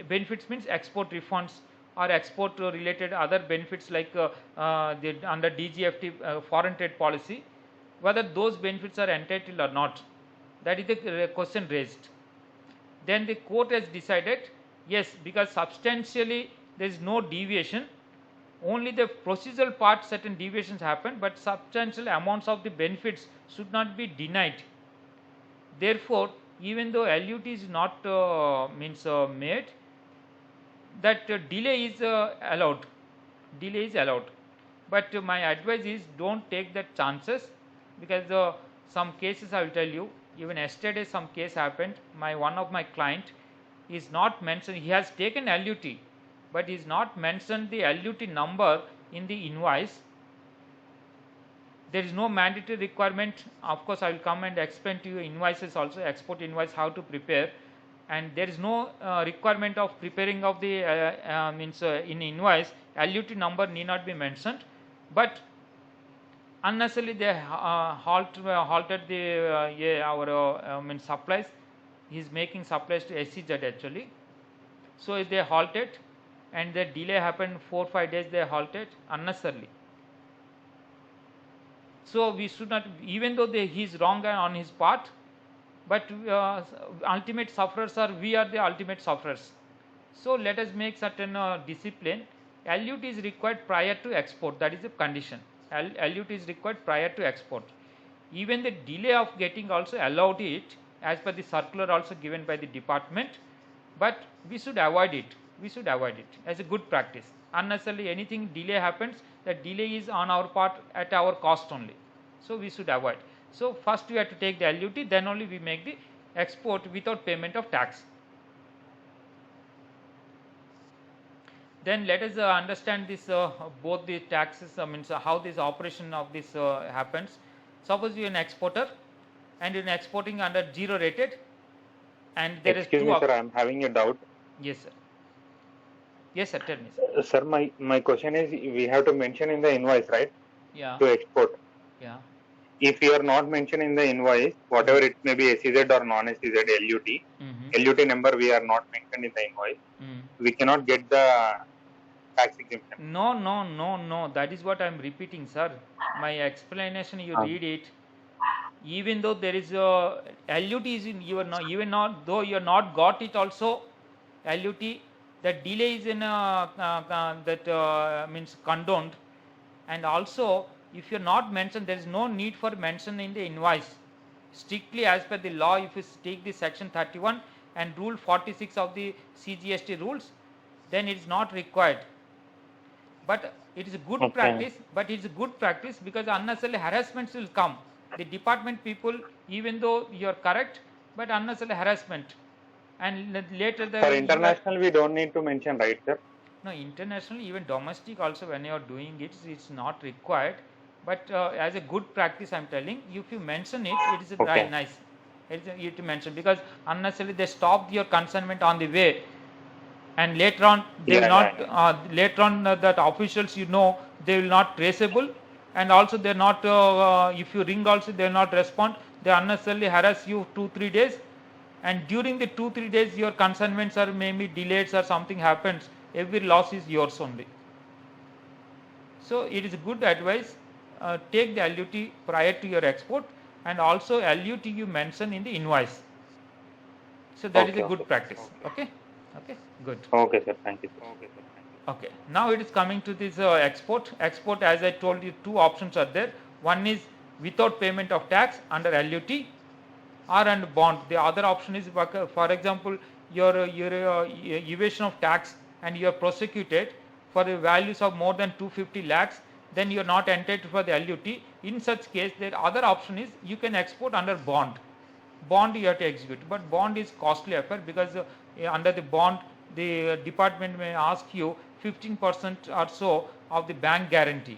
Benefits means export refunds or export related other benefits like under DGFT foreign trade policy, whether those benefits are entitled or not. That is the question raised. Then the court has decided yes, because substantially there is no deviation, only the procedural part certain deviations happen, but substantial amounts of the benefits should not be denied. Therefore, even though LUT is not made, that delay is allowed. Delay is allowed. But my advice is don't take that chances, because some cases I will tell you. Even yesterday some case happened. One of my client is not mentioned. He has taken LUT, but he is not mentioned the LUT number in the invoice. There is no mandatory requirement. Of course, I will come and explain to you invoices also, export invoice, how to prepare. And there is no requirement of preparing of the in invoice LUT number need not be mentioned, but unnecessarily they halted the our supplies. He is making supplies to SEZ actually, so they halted, and the delay happened 4-5 days. They halted unnecessarily. So we should not, even though he is wrong on his part, but ultimate sufferers are, we are the ultimate sufferers. So let us make certain discipline. LUT is required prior to export, that is the condition. LUT is required prior to export. Even the delay of getting also allowed it as per the circular also given by the department, but we should avoid it. We should avoid it as a good practice. Unnecessarily anything delay happens, that delay is on our part at our cost only. So we should avoid. So first we have to take the LUT, then only we make the export without payment of tax. Then let us understand this both the taxes, means how this operation of this happens. Suppose you are an exporter and you are exporting under 0 rated, and there Excuse is me, sir, I am having a doubt. Yes, sir. Yes, sir. Tell me, sir. Sir, my question is, we have to mention in the invoice, right? Yeah. To export. Yeah. If you are not mentioned in the invoice, whatever it may be, SEZ or non-SEZ, LUT, LUT number we are not mentioned in the invoice, we cannot get the tax exemption. No. That is what I am repeating, sir. My explanation, you read it. Even though there is a LUT is in, you are not, even not, though you are not got it also, LUT, the delay is in that means condoned. And also, if you are not mentioned, there is no need for mention in the invoice. Strictly as per the law, if you take the section 31 and rule 46 of the CGST rules, then it is not required. But it is a good practice, because unnecessary harassments will come. The department people, even though you are correct, but unnecessary harassment. And later the... For international, we don't need to mention, right, sir? No, international, even domestic also, when you are doing it, it's not required. But as a good practice, I am telling, if you mention it, it is very nice. You to mention, because unnecessarily they stop your consignment on the way, and later on they will not. Later on, that officials, they will not traceable, and also they are not. If you ring also, they will not respond. They unnecessarily harass you 2-3 days, and during the 2-3 days, your consignments are maybe delayed or something happens. Every loss is yours only. So it is a good advice. Take the LUT prior to your export, and also LUT you mention in the invoice. So that is a good practice. Okay, good. Okay, sir. Thank you. Okay, now it is coming to this export. Export, as I told you, 2 options are there. One is without payment of tax under LUT or under bond. The other option is, for example, your evasion of tax and you are prosecuted for the values of more than 250 lakhs, then you are not entitled for the LUT. In such case, the other option is you can export under bond. Bond you have to execute, but bond is costly affair, because under the bond, the department may ask you 15% or so of the bank guarantee,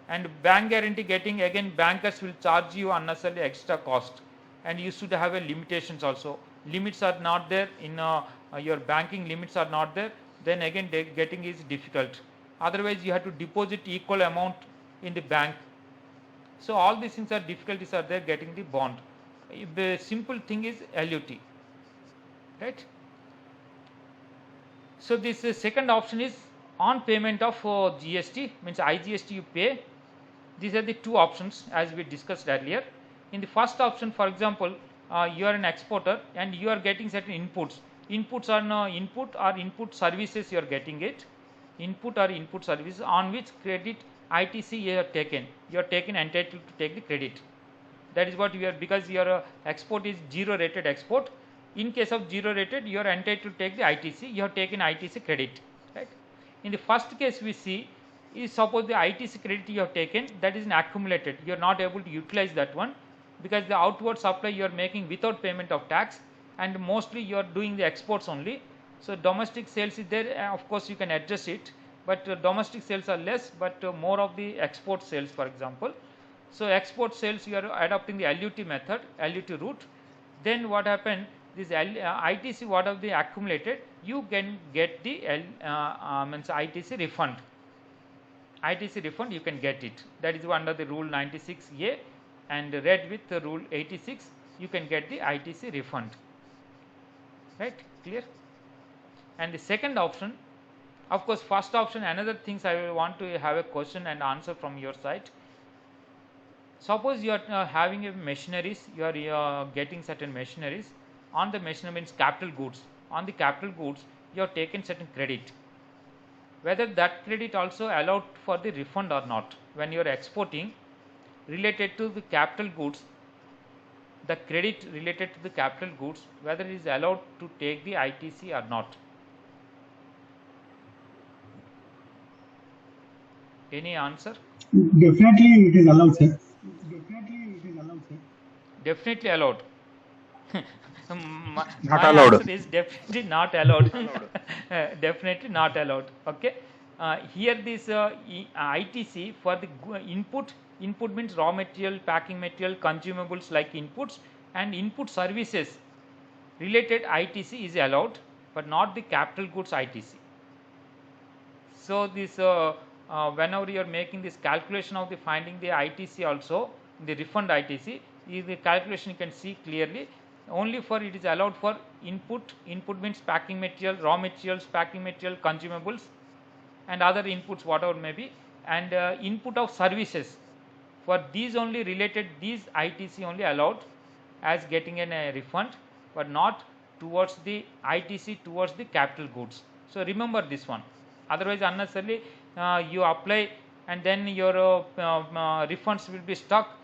and bank guarantee getting, again bankers will charge you unnecessarily extra cost, and you should have a limitations also. Limits are not there in your banking, limits are not there, then again getting is difficult. Otherwise you have to deposit equal amount in the bank, So all these things are difficulties are there getting the bond. The simple thing is LUT, right? So this second option is on payment of GST, means IGST you pay. These are the two options as we discussed earlier. In the first option, for example, you are an exporter and you are getting certain inputs. Inputs are input services you are getting it. Input or input services on which credit ITC you have taken. You are taken entitled to take the credit. That is what you are, because your export is 0 rated export. In case of 0 rated, you are entitled to take the ITC. You have taken ITC credit, right? In the first case, we see is suppose the ITC credit you have taken, that is accumulated. You are not able to utilize that one because the outward supply you are making without payment of tax, and mostly you are doing the exports only. So domestic sales is there. Of course, you can adjust it, but domestic sales are less, but more of the export sales, for example. So export sales you are adopting the LUT method, LUT route. Then what happened? This ITC whatever they accumulated, you can get the means ITC refund. ITC refund you can get it. That is under the rule 96A, and read with the rule 86, you can get the ITC refund. Right? Clear? And the second option, of course, first option, another things I will want to have a question and answer from your side. Suppose you are having a machineries, you are getting certain machineries. On the machinery means capital goods. On the capital goods, you have taken certain credit. Whether that credit also allowed for the refund or not. When you are exporting related to the capital goods, the credit related to the capital goods, whether it is allowed to take the ITC or not. Any answer? Definitely it is allowed, sir. Definitely allowed. Not My allowed. answer is definitely not allowed. Definitely not allowed. Okay. Here this ITC for the input means raw material, packing material, consumables like inputs, and input services related ITC is allowed, but not the capital goods ITC. So this whenever you are making this calculation of the finding the ITC also, the refund ITC, is the calculation you can see clearly. Only for it is allowed for input means packing material, raw materials, packing material, consumables, and other inputs whatever may be, and input of services. For these only related, these ITC only allowed as getting a refund, but not towards the ITC towards the capital goods. So remember this one. Otherwise unnecessarily you apply and then your refunds will be stuck.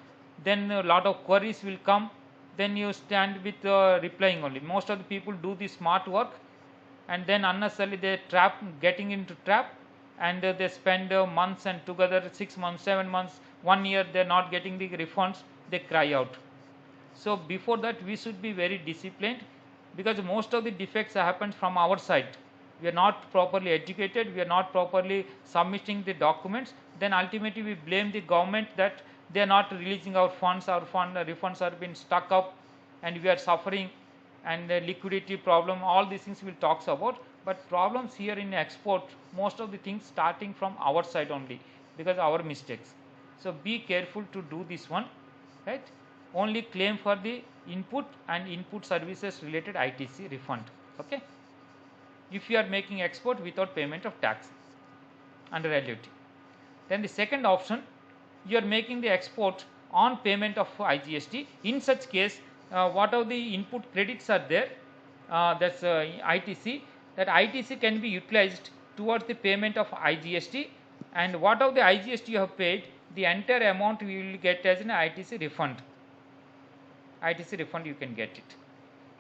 Then a lot of queries will come. Then you stand with replying only. Most of the people do the smart work, and then unnecessarily they getting into trap, and they spend months and together 6 months, 7 months, 1 year they are not getting the refunds. They cry out. So before that we should be very disciplined, because most of the defects happen from our side. We are not properly educated, we are not properly submitting the documents, then ultimately we blame the government that they are not releasing our funds, refunds are being stuck up, and we are suffering, and liquidity problem, all these things we'll talk about. But problems here in export, most of the things starting from our side only, because our mistakes. So be careful to do this one, right? Only claim for the input and input services related ITC refund. Okay, if you are making export without payment of tax under LUT. Then the second option, you are making the export on payment of IGST. In such case, what are the input credits are there, that's ITC, that ITC can be utilized towards the payment of IGST, and what of the IGST you have paid, the entire amount we will get as an ITC refund. ITC refund you can get it.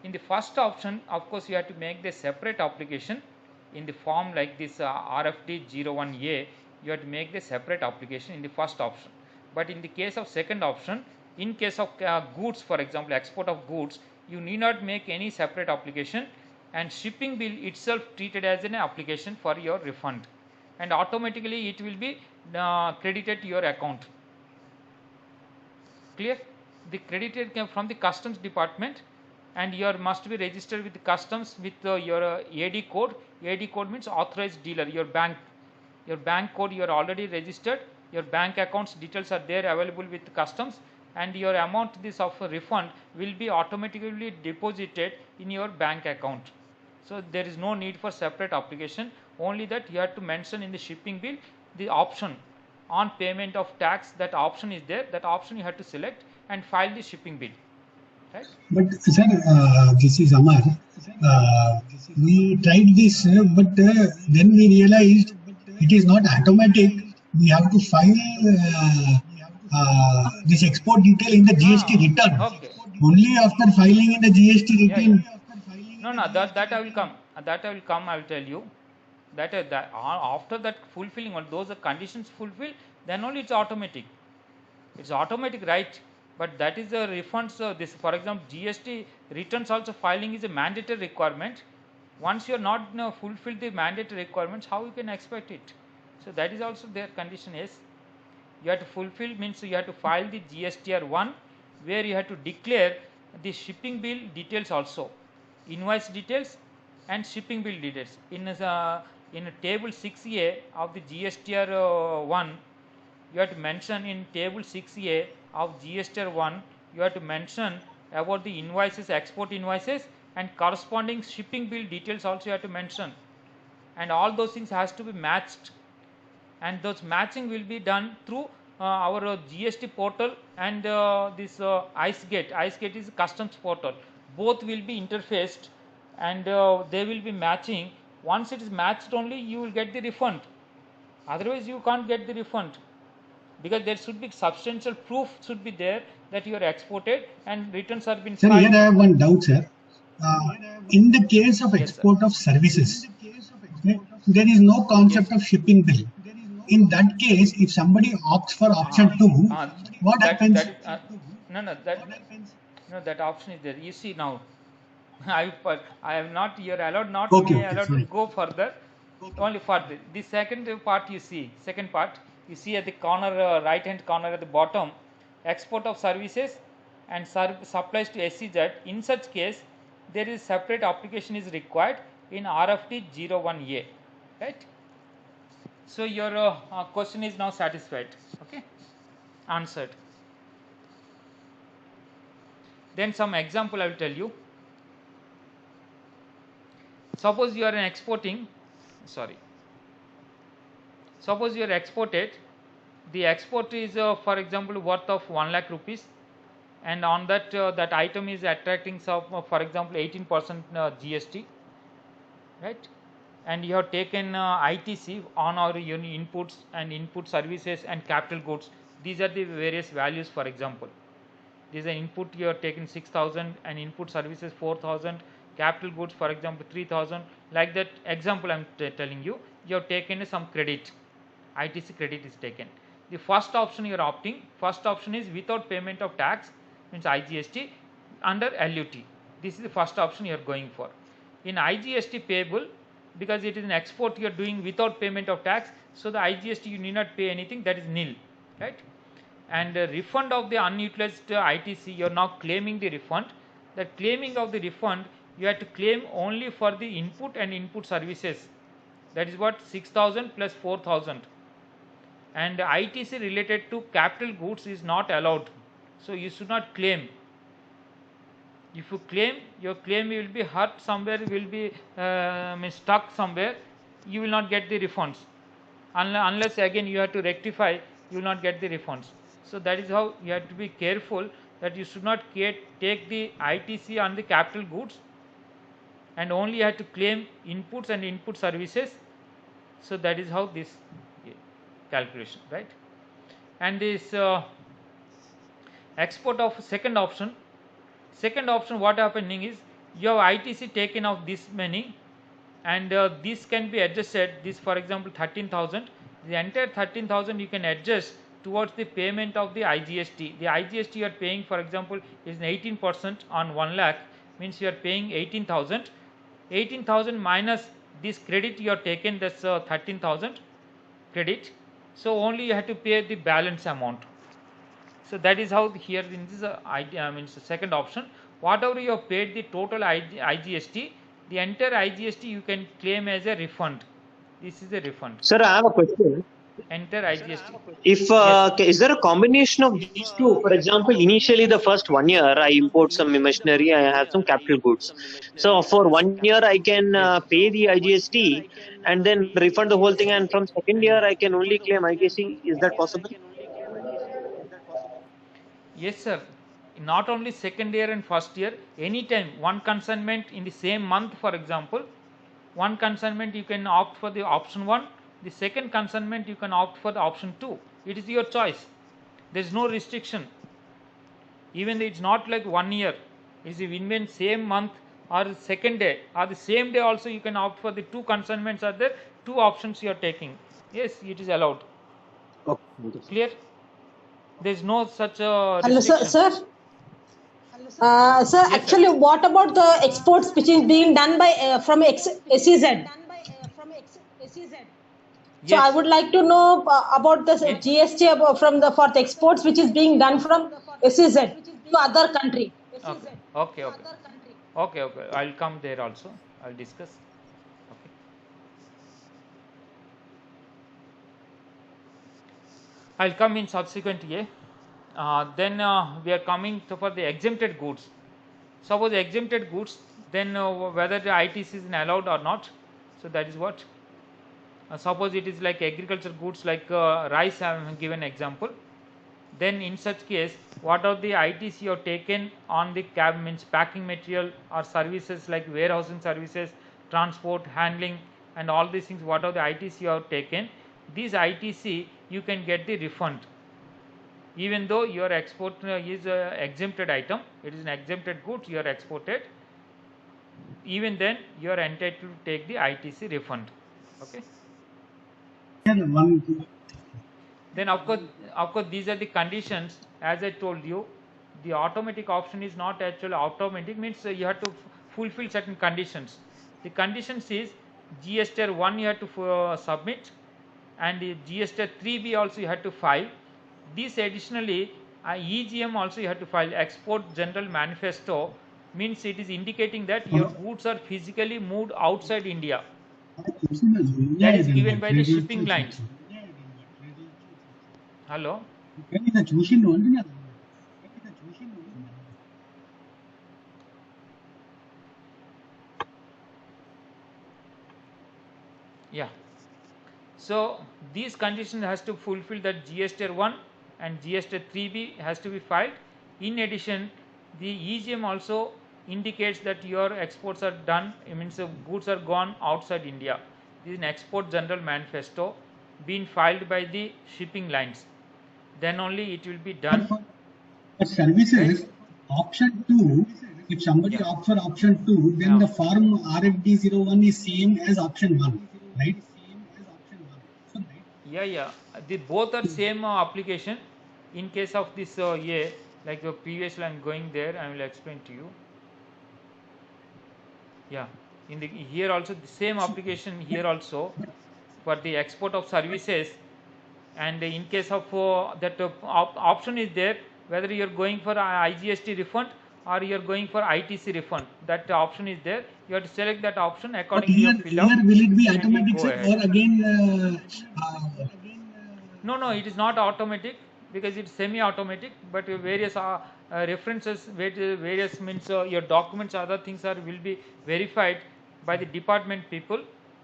In the first option, of course, you have to make the separate application in the form like this RFD 01A. You have to make the separate application in the first option. But in the case of second option, in case of goods, for example, export of goods, you need not make any separate application, and shipping bill itself treated as an application for your refund, and automatically it will be credited to your account. Clear? The credited came from the customs department, and you must be registered with the customs with your AD code. AD code means authorized dealer. Your bank code you are already registered, your bank accounts details are there available with customs, and your amount this of a refund will be automatically deposited in your bank account. So there is no need for separate application, only that you have to mention in the shipping bill the option on payment of tax. That option is there, that option you have to select and file the shipping bill, right? But sir, this is Amar. We tried this, but then we realized it is not automatic. We have to file this export detail in the GST return. Okay. Only after filing in the GST return. No, that I will come. That I will come. I will tell you. That after that fulfilling all those conditions fulfilled, then only it's automatic. It's automatic, right? But that is the refunds. This, for example, GST returns also filing is a mandatory requirement. Once you are not fulfilled the mandatory requirements, how you can expect it? So that is also their condition is you have to fulfill, means you have to file the GSTR 1, where you have to declare the shipping bill details also, invoice details and shipping bill details. In table 6A of the GSTR 1, you have to mention in table 6A of GSTR 1, you have to mention about the invoices, export invoices, and corresponding shipping bill details also you have to mention, and all those things has to be matched, and those matching will be done through our GST portal and this IceGate. IceGate is customs portal. Both will be interfaced, and they will be matching. Once it is matched only you will get the refund, otherwise you can't get the refund, because there should be substantial proof should be there that you are exported and returns have been Sir, filed. here I have one doubt, sir. In the case of export of services, okay, there is no concept of shipping bill. In that case, if somebody opts for option 2, what happens? That option is there. You see now, I am not, you are allowed not Okay, to be okay, allowed sorry. to go further. Only for the second part you see, second part you see at the corner, right hand corner at the bottom, export of services and supplies to SEZ. In such case, there is separate application is required in RFT 01A, right? So your question is now satisfied, okay, answered. Then some example I will tell you. Suppose you are exporting, suppose you are exported, the export is for example worth of 1 lakh rupees, and on that that item is attracting some for example 18% GST, right? And you have taken ITC on our inputs and input services and capital goods. These are the various values. For example, this is an input you have taken 6,000 and input services 4,000, capital goods for example 3,000. Like that example I am telling you, you have taken some credit, ITC credit is taken. The first option you are opting, first option is without payment of tax, means IGST under LUT. This is the first option you are going for. In IGST payable, because it is an export you are doing without payment of tax, so the IGST you need not pay anything, that is nil, right? And refund of the unutilized ITC, you are now claiming the refund. That claiming of the refund, you have to claim only for the input and input services, that is what 6,000 plus 4,000, and ITC related to capital goods is not allowed, so you should not claim. If you claim, your claim will be hurt somewhere, will be stuck somewhere, you will not get the refunds, unless again you have to rectify, you will not get the refunds. So that is how you have to be careful, that you should not take the ITC on the capital goods, and only you have to claim inputs and input services. So that is how this calculation, right? And this export of second option, what happening is, you have ITC taken of this many, and this can be adjusted, this for example 13,000, the entire 13,000 you can adjust towards the payment of the IGST. The IGST you are paying for example is 18% on 1 lakh, means you are paying 18,000. 18,000 minus this credit you have taken, that's 13,000 credit, so only you have to pay the balance amount. So that is how here in this means the second option, whatever you have paid the total IGST, the entire IGST you can claim as a refund. This is a refund. Sir, I have a question. enter IGST. If is there a combination of these two? For example, initially the first 1 year I import some machinery, I have some capital goods. So for 1 year I can pay the IGST and then refund the whole thing, and from second year I can only claim IGST. Is that possible? Yes, sir. Not only second year and first year, anytime one consignment in the same month, for example, one consignment you can opt for the option 1, the second consignment you can opt for the option 2. It is your choice. There is no restriction. Even though it's not like 1 year, it's even same month or second day or the same day also you can opt for the 2 consignments are there, 2 options you are taking. Yes, it is allowed. Okay. Clear? There is no such Hello, restriction. sir. Sir, Yes, actually, sir. what about the exports which is being done by from SEZ? So I Yes. would like to know about the Yes. GST from the for the exports which is being done from SEZ to other country. Okay. I'll come there also. I'll discuss. Okay. I'll come in subsequent year. Then we are coming to for the exempted goods. Suppose exempted goods, then whether the ITC is allowed or not. So that is what. Suppose it is like agriculture goods like rice, I have given example. Then in such case, what are the ITC you have taken on the cab means packing material or services like warehousing services, transport, handling, and all these things, what are the ITC you have taken? These ITC you can get the refund. Even though your export is exempted item, it is an exempted goods you are exported, even then you are entitled to take the ITC refund. Okay. Then of course these are the conditions. As I told you, the automatic option is not actually automatic, means you have to fulfill certain conditions. The conditions is GSTR 1 you have to submit, and the GSTR 3B also you have to file. This additionally EGM also you have to file. Export General Manifesto means it is indicating that your goods are physically moved outside India. That is given by the shipping lines. Hello? Yeah. So these conditions has to fulfill that GSTR 1 and GSTR 3B has to be filed. In addition, the EGM also indicates that your exports are done, it means the goods are gone outside India. This is an Export General Manifesto being filed by the shipping lines. Then only it will be done. For services, Right? option 2, if somebody Yeah. opts for option 2, then Yeah. the form RFD01 is same as option 1, right? Yeah. The both are same application. In case of this like previously I am going there, I will explain to you. Yeah, in the here also the same application here also for the export of services, and in case of that option is there, whether you are going for IGST refund or you are going for ITC refund, that option is there. You have to select that option But accordingly. You here fill out will it be and you automatic, go sir, ahead. or again? No, it is not automatic because it's semi-automatic. But various references, various means your documents, other things will be verified by the department people.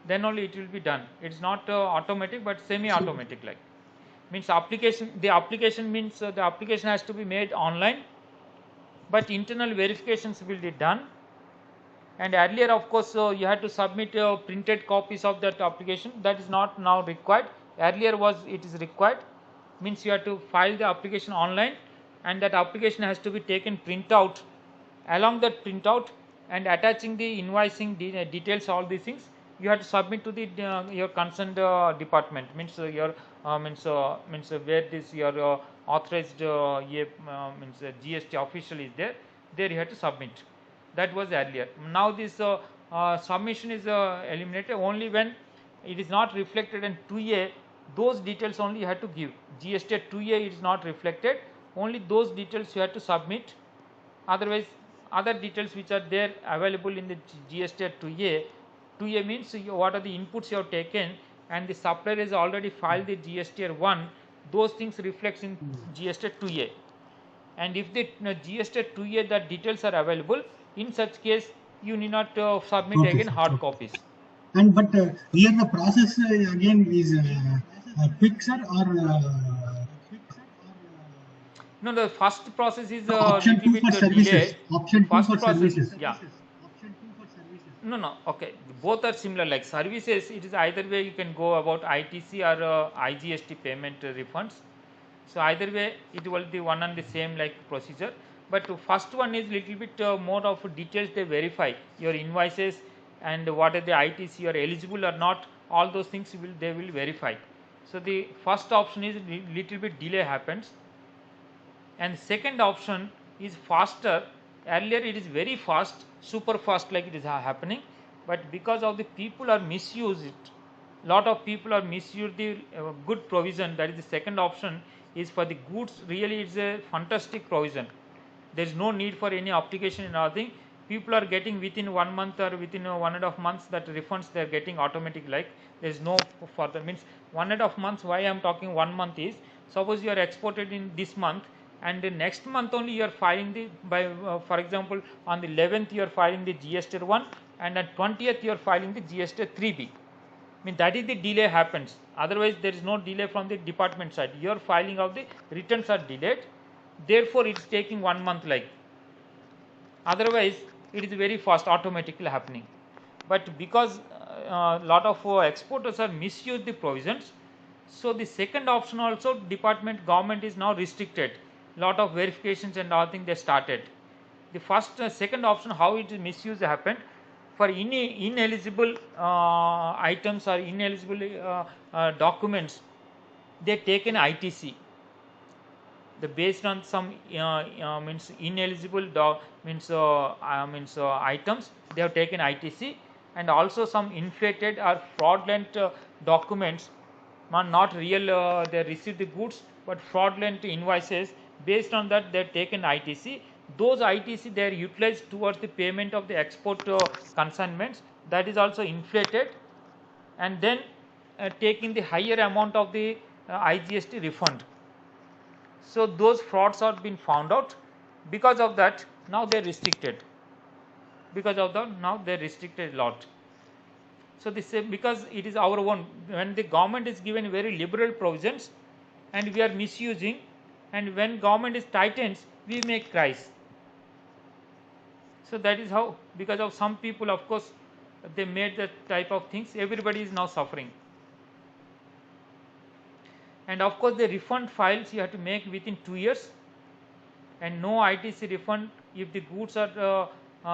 Then only it will be done. It's not automatic, but semi-automatic like. Means application. The application means the application has to be made online, but internal verifications will be done. And earlier, of course, you had to submit printed copies of that application. That is not now required. Earlier it is required. Means you have to file the application online, and that application has to be taken printout. Along that printout and attaching the invoicing details, all these things you have to submit to the your concerned department. Means your means where this your authorized means GST official is there. There you have to submit. That was earlier. Now this submission is eliminated only when it is not reflected in 2A. Those details only you have to give. GST 2A is not reflected. Only those details you have to submit. Otherwise, other details which are there available in the GST 2A. 2A means what are the inputs you have taken and the supplier has already filed the GSTR 1, those things reflects in GSTR 2A. And if the GSTR 2A, the details are available, in such case you need not submit Okay, again sir. hard Okay. copies. And but here the process again is quick, sir, or No, the first process is option little 2 bit for services. delayed. Option 2 First for process, services. yeah. No, no, okay. Both are similar. Like services, it is either way you can go about ITC or IGST payment refunds. So either way, it will be one and the same like procedure. But first one is little bit more of details. They verify your invoices and what are the ITC you are eligible or not. All those things they will verify. So the first option is little bit delay happens, and second option is faster. Earlier it is very fast, super fast, like it is happening, but because of the people are misuse it, lot of people are misuse the good provision. That is the second option is for the goods. Really it's a fantastic provision. There is no need for any application and nothing. People are getting within 1 month or within 1.5 months that refunds they are getting automatic. Like there is no further, means 1.5 months. Why I am talking 1 month is, suppose you are exported in this month and the next month only you are filing the by for example on the 11th you are filing the GST 1 and on 20th you are filing the GST 3B. I mean that is the delay happens. Otherwise there is no delay from the department side. Your filing of the returns are delayed, therefore it is taking 1 month like. Otherwise it is very fast, automatically happening. But because lot of exporters are misuse the provisions, so the second option also government is now restricted. Lot of verifications and all things they started. The first second option, how it is misuse happened, for ineligible items or ineligible documents, they take an ITC. The based on some means ineligible items, they have taken ITC, and also some inflated or fraudulent documents, not real. They received the goods, but fraudulent invoices. Based on that, they have taken ITC. Those ITC they are utilized towards the payment of the export consignments. That is also inflated, and then taking the higher amount of the IGST refund. So those frauds are been found out. Because of that, now they are restricted. Because of that, now they are restricted a lot. So this because it is our own. When the government is given very liberal provisions, and we are misusing, and when government is tightens, we make cries. So that is how, because of some people, of course, they made that type of things. Everybody is now suffering. And of course the refund files you have to make within 2 years, and no ITC refund if the goods are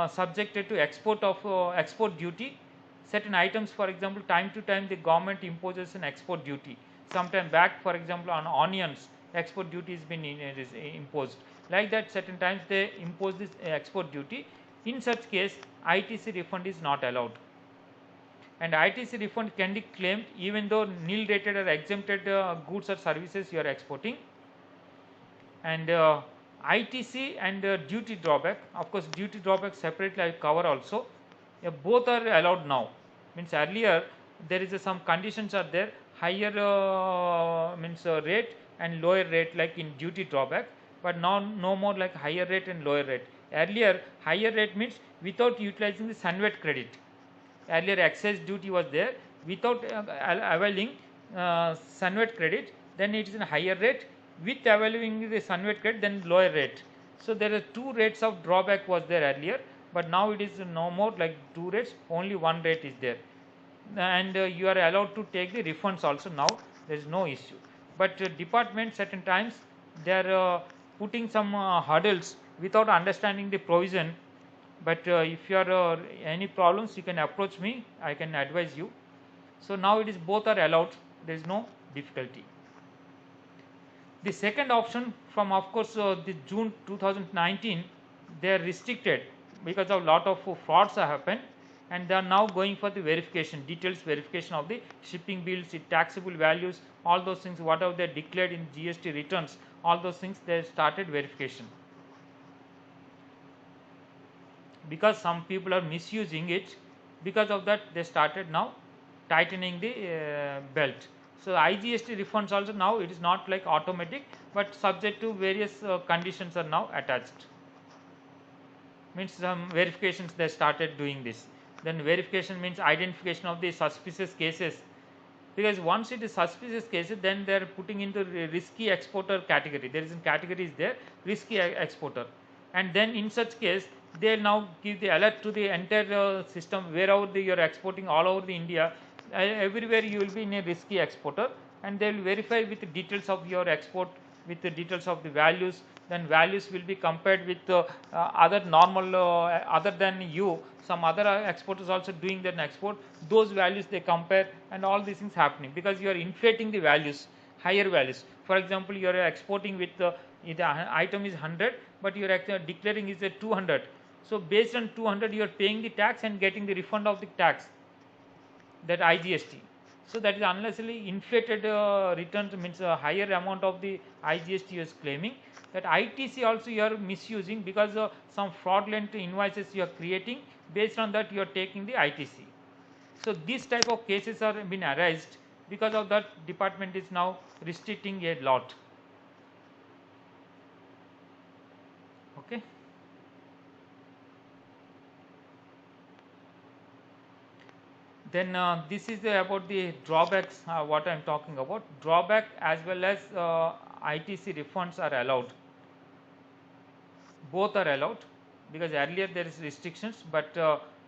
subjected to export duty. Certain items, for example, time to time the government imposes an export duty. Sometime back, for example, on onions, export duty has been imposed. Like that, certain times they impose this export duty. In such case, ITC refund is not allowed. And ITC refund can be claimed even though nil rated or exempted goods or services you are exporting. And ITC and duty drawback, of course duty drawback separately I cover also. Both are allowed now. Means earlier there is some conditions are there, higher rate and lower rate like in duty drawback, but now no more like higher rate and lower rate. Earlier higher rate means without utilizing the SUNVAT credit. Earlier excise duty was there, without availing SUNVAT credit, then it is a higher rate. With availing the SUNVAT credit, then lower rate. So there are two rates of drawback was there earlier, but now it is no more like two rates, only one rate is there. And you are allowed to take the refunds also now, there is no issue. But department certain times they are putting some hurdles without understanding the provision. But if you are any problems, you can approach me, I can advise you. So now it is both are allowed, there is no difficulty. The second option from, of course, the June 2019, they are restricted because of lot of frauds have happened, and they are now going for the verification, details verification of the shipping bills, the taxable values, all those things, whatever they declared in GST returns, all those things they started verification. Because some people are misusing it, because of that they started now tightening the belt. So IGST refunds also now it is not like automatic, but subject to various conditions are now attached. Means some verifications they started doing this. Then verification means identification of the suspicious cases, because once it is suspicious cases, then they are putting into risky exporter category. There is a category is there, risky exporter, and then in such case they now give the alert to the entire system wherever you are exporting all over the India. Everywhere you will be in a risky exporter, and they will verify with the details of your export, with the details of the values. Then values will be compared with other normal other than you, some other exporters also doing their export. Those values they compare, and all these things happening because you are inflating the values, higher values. For example, you are exporting with the item is 100, but you are declaring is a 200. So based on 200 you are paying the tax and getting the refund of the tax, that IGST. So that is unnecessarily inflated returns, means a higher amount of the IGST you is claiming. That ITC also you are misusing because some fraudulent invoices you are creating, based on that you are taking the ITC. So this type of cases are been arised, because of that department is now restricting a lot. Okay. Then this is about the drawbacks, what I am talking about. Drawback as well as ITC refunds are allowed. Both are allowed, because earlier there is restrictions, but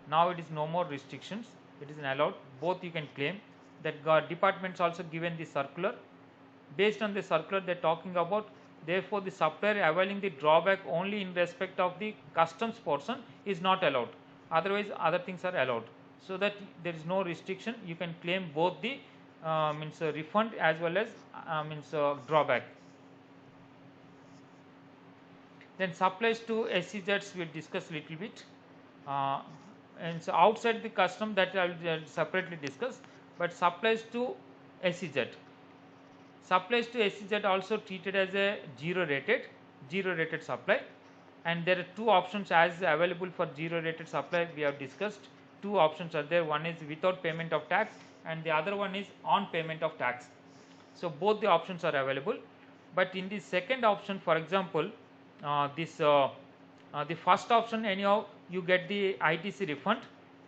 now it is no more restrictions. It is allowed. Both you can claim. That departments also given the circular. Based on the circular they are talking about, therefore the supplier availing the drawback only in respect of the customs portion is not allowed. Otherwise other things are allowed. So that there is no restriction, you can claim both the means refund as well as drawback. Then supplies to SEZs we will discuss little bit, and so outside the custom, that I will separately discuss. But supplies to SEZ, supplies to SEZ also treated as a zero rated supply, and there are two options as available for zero rated supply. We have discussed two options are there. One is without payment of tax, and the other one is on payment of tax. So both the options are available. But in the second option, for example, the first option, anyhow you get the ITC refund.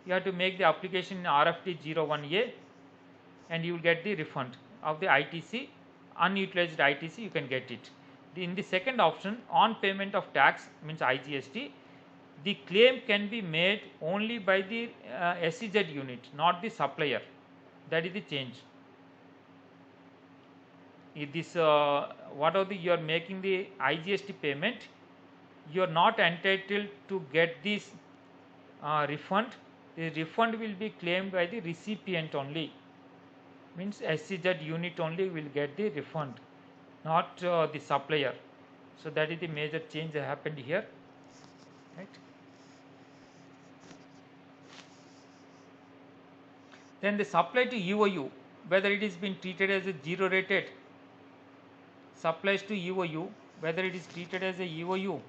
You have to make the application in RFT 01A, and you will get the refund of the ITC, unutilized ITC you can get it. In the second option, on payment of tax means IGST, the claim can be made only by the SEZ unit, not the supplier. That is the change. If this whatever you are making the IGST payment, you are not entitled to get this refund. The refund will be claimed by the recipient only. Means SEZ unit only will get the refund, not the supplier. So that is the major change that happened here, right? Then the supply to UOU, whether it is been treated as a zero rated, supplies to UOU, whether it is treated as a UOU,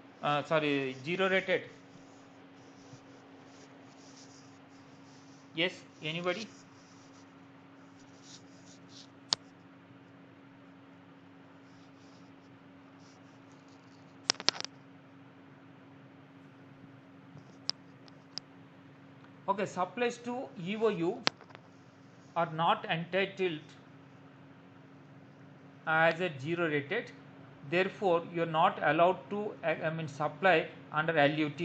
zero rated. Yes, anybody? Okay, supplies to EOU are not entitled as a zero rated, therefore you are not allowed to supply under LUT.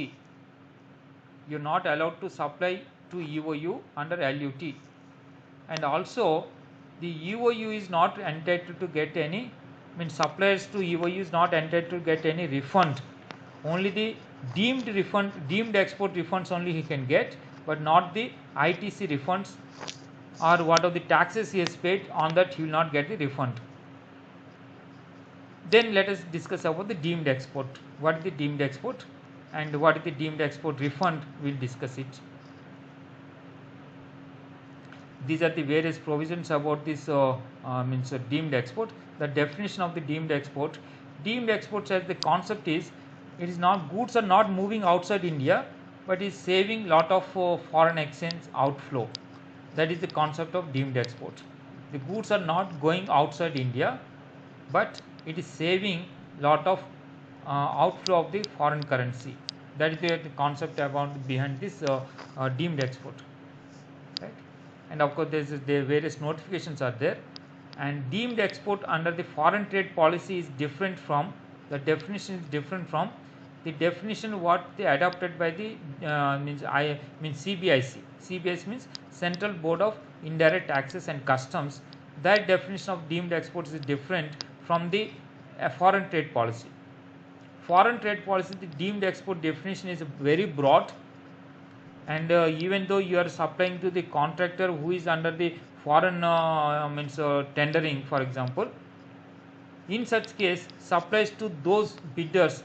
You are not allowed to supply to EOU under LUT, and also the EOU is not entitled to get any, suppliers to EOU is not entitled to get any refund. Only the deemed refund, deemed export refunds only he can get, but not the ITC refunds or what of the taxes he has paid, on that he will not get the refund. Then let us discuss about the deemed export. What is the deemed export and what is the deemed export refund? We will discuss it. These are the various provisions about this deemed export. The definition of the deemed export. Deemed export says the concept is, it is not, goods are not moving outside India, but is saving lot of foreign exchange outflow. That is the concept of deemed export. The goods are not going outside India, but it is saving lot of outflow of the foreign currency. That is the concept about behind this deemed export, right? And of course, there various notifications are there. And deemed export under the foreign trade policy is different from the definition is different from the definition what they adopted by the means CBIC. CBIC means Central Board of Indirect Taxes and Customs. That definition of deemed exports is different from the foreign trade policy. Foreign trade policy, the deemed export definition is very broad, and even though you are supplying to the contractor who is under the foreign tendering, for example, in such case supplies to those bidders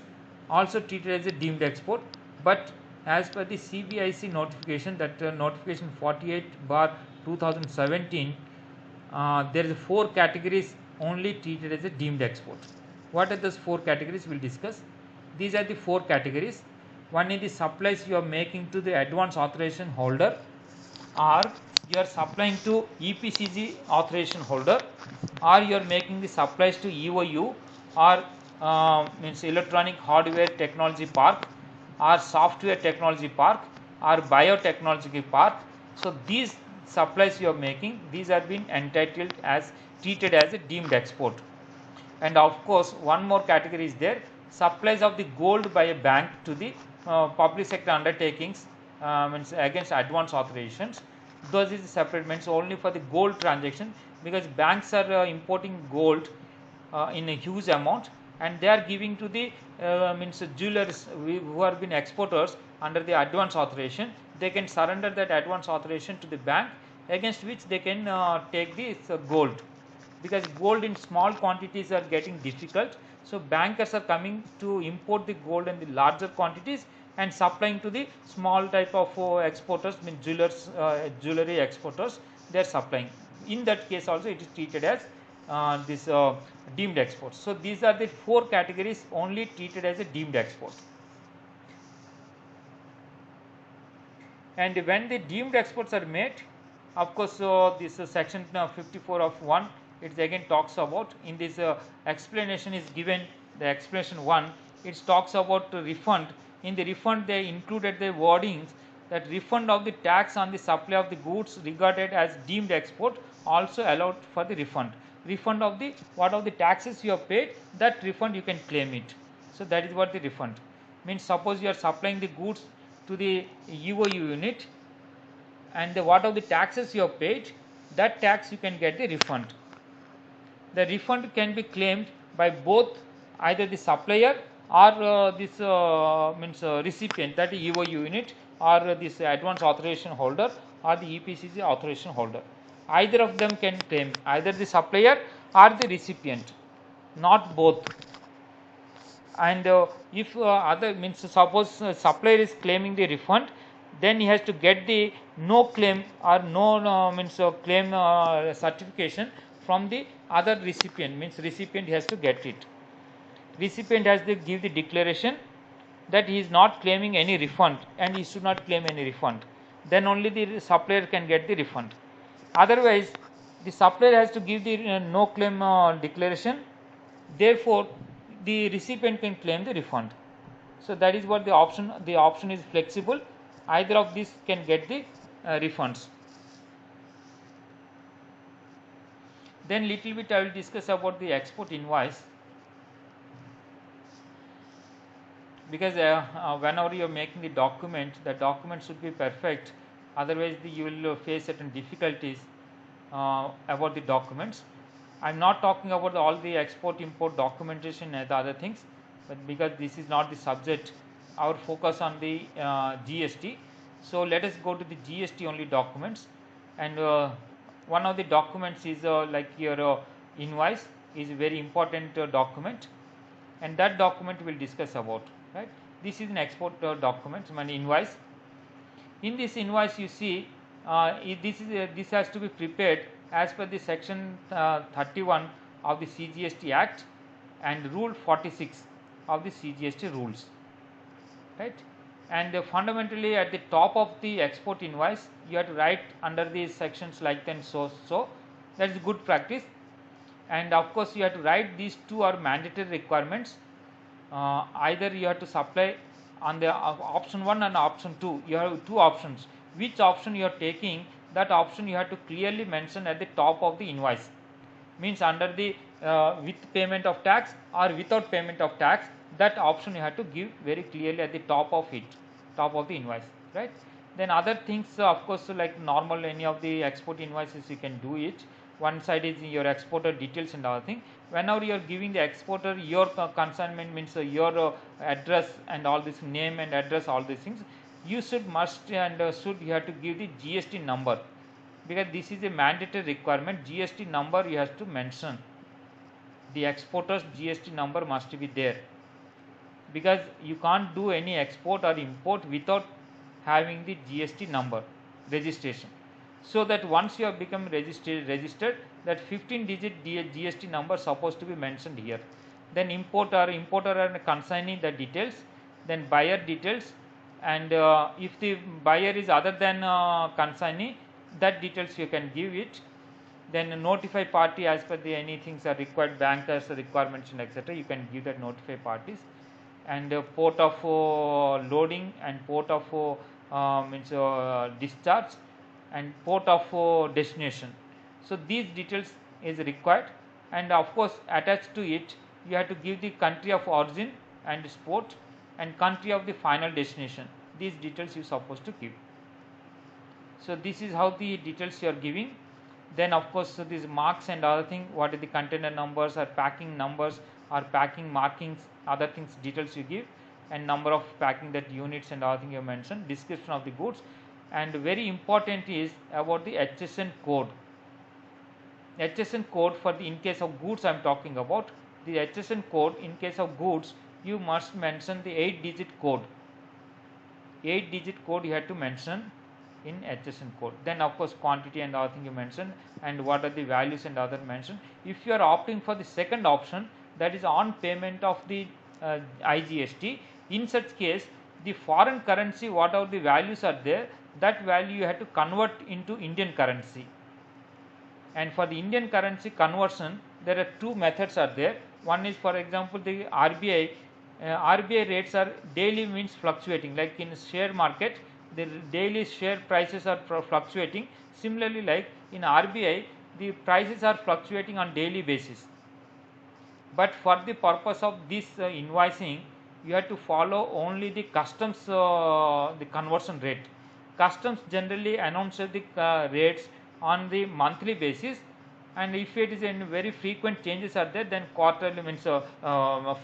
also treated as a deemed export. But as per the CBIC notification, that notification 48/2017, there is 4 categories only treated as a deemed export. What are those 4 categories? We'll discuss. These are the 4 categories. One is the supplies you are making to the advance authorization holder, or you are supplying to EPCG authorization holder, or you are making the supplies to EOU, or means electronic hardware technology park, or software technology park, or biotechnology park. So these supplies you are making, these are being entitled as treated as a deemed export. And of course, one more category is there: supplies of the gold by a bank to the public sector undertakings means against advance authorizations. Those is separate, means only for the gold transaction, because banks are importing gold in a huge amount, and they are giving to the means jewelers who have been exporters under the advance authorization. They can surrender that advance authorization to the bank, against which they can take this gold, because gold in small quantities are getting difficult. So bankers are coming to import the gold in the larger quantities and supplying to the small type of exporters, mean jewelers, jewelry exporters. They are supplying. In that case also it is treated as this deemed export. So these are the 4 categories only treated as a deemed export. And when the deemed exports are made, of course, this section 54 of 1, it again talks about, in this explanation is given, the explanation 1, it talks about refund. In the refund they included the wordings that refund of the tax on the supply of the goods regarded as deemed export also allowed for the refund. Refund of the what of the taxes you have paid, that refund you can claim it. So that is what the refund means. Suppose you are supplying the goods to the EOU unit, and what of the taxes you have paid, that tax you can get the refund. The refund can be claimed by both either the supplier or this recipient, that is EOU unit, or this advance authorization holder, or the EPCG authorization holder. Either of them can claim, either the supplier or the recipient, not both. And if other means, suppose supplier is claiming the refund, then he has to get the no claim or no claim certification from the other recipient, means recipient has to get it. Recipient has to give the declaration that he is not claiming any refund and he should not claim any refund. Then only the supplier can get the refund. Otherwise, the supplier has to give the no claim declaration. Therefore, the recipient can claim the refund. So that is what the option. The option is flexible. Either of these can get the refunds. Then little bit I will discuss about the export invoice, because whenever you are making the document should be perfect. Otherwise, you will face certain difficulties about the documents. I am not talking about all the export import documentation and the other things, but because this is not the subject, our focus on the GST. So let us go to the GST only documents, and one of the documents is like your invoice is a very important document, and that document we will discuss about, right. This is an export document, an invoice. In this invoice you see this has to be prepared as per the section 31 of the CGST Act and rule 46 of the CGST rules, right. And fundamentally at the top of the export invoice you have to write under these sections like then so that is good practice. And of course you have to write these two are mandatory requirements. Either you have to supply on the option 1 and option 2, you have two options. Which option you are taking, that option you have to clearly mention at the top of the invoice. Means under the with payment of tax or without payment of tax, that option you have to give very clearly at the top of it, top of the invoice, right? Then other things of course like normal any of the export invoices you can do it. One side is your exporter details and other thing. Whenever you are giving the exporter your consignment, means your address and all this name and address, all these things, you should must and should you have to give the GST number, because this is a mandatory requirement. GST number you have to mention, the exporter's GST number must be there, because you can't do any export or import without having the GST number registration. So that once you have become registered, that 15-digit GST number supposed to be mentioned here. Then importer and consignee the details, then buyer details, and if the buyer is other than consignee, that details you can give it. Then notify party as per the any things are required, bankers requirements and etc. You can give that notify parties. And port of loading and port of means discharge and port of destination. So these details is required, and of course attached to it you have to give the country of origin and export and country of the final destination. These details you supposed to give. So this is how the details you are giving. Then of course these marks and other thing, what are the container numbers or packing numbers or packing markings, other things details you give, and number of packing that units and other thing you mentioned, description of the goods. And very important is about the HSN code. HSN code for the in case of goods I am talking about. The HSN code in case of goods you must mention the 8-digit code. 8-digit code you have to mention in HSN code. Then of course quantity and other thing you mention, and what are the values and other mention. If you are opting for the second option, that is on payment of the IGST, in such case the foreign currency whatever the values are there, that value you have to convert into Indian currency. And for the Indian currency conversion there are two methods are there. One is for example the RBI RBI rates are daily, means fluctuating, like in share market the daily share prices are fluctuating. Similarly like in RBI the prices are fluctuating on daily basis. But for the purpose of this invoicing you have to follow only the customs the conversion rate. Customs generally announces the rates on the monthly basis, and if it is in very frequent changes are there, then quarterly, means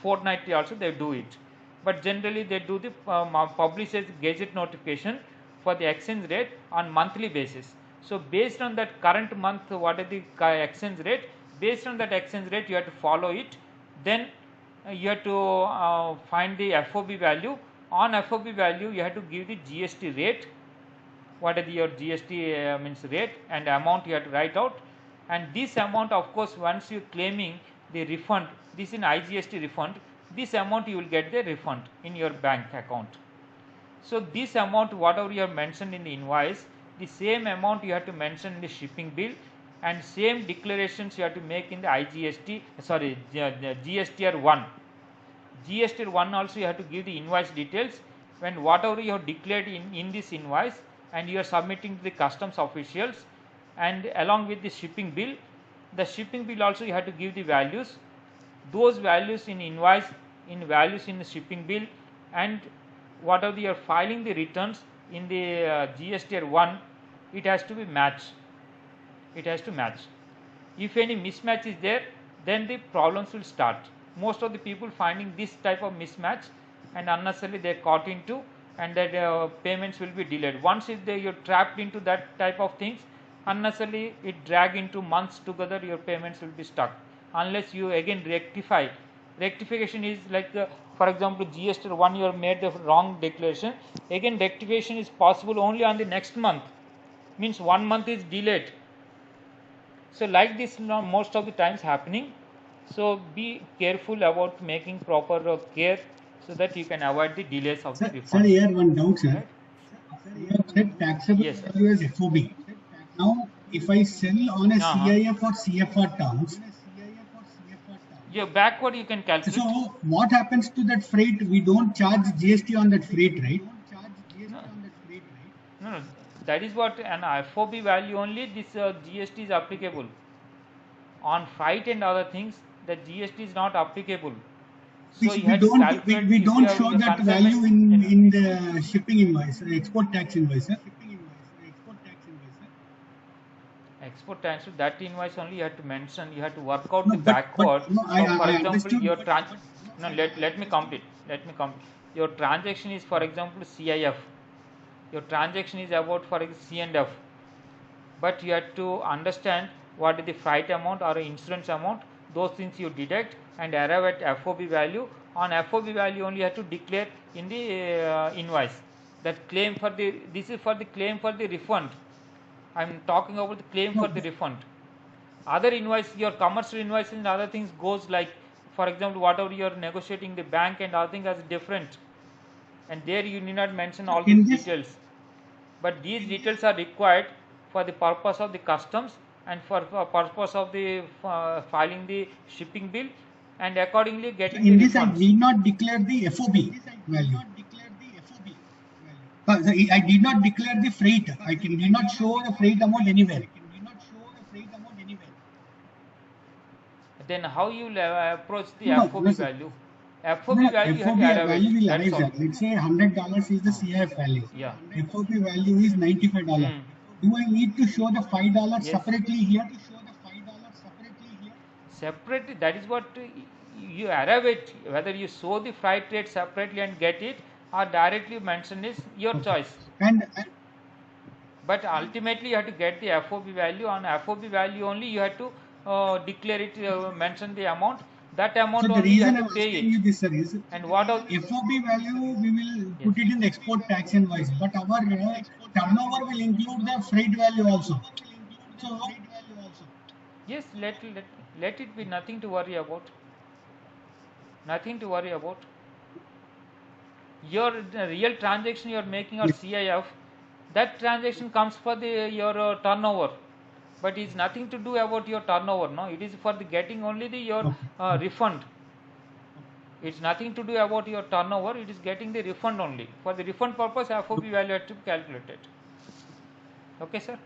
fortnightly also they do it. But generally they do the publishes gazette notification for the exchange rate on monthly basis. So based on that current month what is the exchange rate, based on that exchange rate you have to follow it. Then you have to find the FOB value. On FOB value you have to give the GST rate, what is your GST means rate, and amount you have to write out. And this amount of course once you claiming the refund, this in IGST refund, this amount you will get the refund in your bank account. So this amount whatever you have mentioned in the invoice, the same amount you have to mention in the shipping bill, and same declarations you have to make in the IGST, sorry, GSTR 1. GSTR 1 also you have to give the invoice details when whatever you have declared in this invoice, and you are submitting to the customs officials, and along with the shipping bill. The shipping bill also you have to give the values, those values in invoice, in values in the shipping bill, and whatever you are filing the returns in the GSTR 1, it has to be matched. It has to match. If any mismatch is there, then the problems will start. Most of the people finding this type of mismatch, and unnecessarily they are caught into, and that payments will be delayed. Once if you're trapped into that type of things, unnecessarily it drag into months together, your payments will be stuck unless you again rectify. Rectification is like for example GST 1 you have made the wrong declaration, again rectification is possible only on the next month, means 1 month is delayed. So like this most of the times happening. So be careful about making proper care so that you can avoid the delays of the Sir, refund. here one doubt, sir. Right? You have said taxable Yes, sir. value as FOB. Now, if I sell on a CIF or CFR terms, Yeah, backward you can calculate. so what happens to that freight? We don't charge GST on that freight, right? No, no, that is what an FOB value only this GST is applicable. On freight and other things, the GST is not applicable. So you we have to don't calculate we if don't you have show the that consignment, value in the shipping invoice, export tax invoice, sir. export tax, so that invoice only you have to mention, you have to work out No, the but backward. no, So I for example, understood. your no, let me complete. Your transaction is, for example, CIF. Your transaction is about for C&F, but you have to understand what is the freight amount or insurance amount. Those things you deduct and arrive at FOB value. On FOB value only you have to declare in the invoice that claim for the, this is for the claim for the refund. I am talking about the claim for the refund. Other invoice, your commercial invoices and other things goes like, for example, whatever you are negotiating the bank and other things as different, and there you need not mention all these details. But these details are required for the purpose of the customs and for purpose of the filing the shipping bill and accordingly getting In the this, refunds. I need not declare the FOB value. I did not declare the freight. I did not show the freight amount anywhere. Then how you will approach the No, FOB no, sir. value? FOB value you have FOB to arrive value will at. That's arise all. at. Let's say $100 is the CIF value. Yeah. FOB value is $95. Do I need to show the $5 Yes. separately here? Separately, that is what you arrive at. Whether you show the freight rate separately and get it or directly mention is your choice. And But ultimately you have to get the FOB value. On FOB value only you have to declare it, mention the amount. That amount so the only you reason have I'm to pay asking it. you this, sir, is And what else? FOB value we will put it in the export tax invoice, but our turnover will include the freight value also. So Yes, let it be, nothing to worry about. Nothing to worry about. Your real transaction you are making or CIF, that transaction comes for the your turnover, but it's nothing to do about your turnover. No, it is for the getting only the your refund. It's nothing to do about your turnover. It is getting the refund only. For the refund purpose, FOB value has to be calculated. Okay, sir.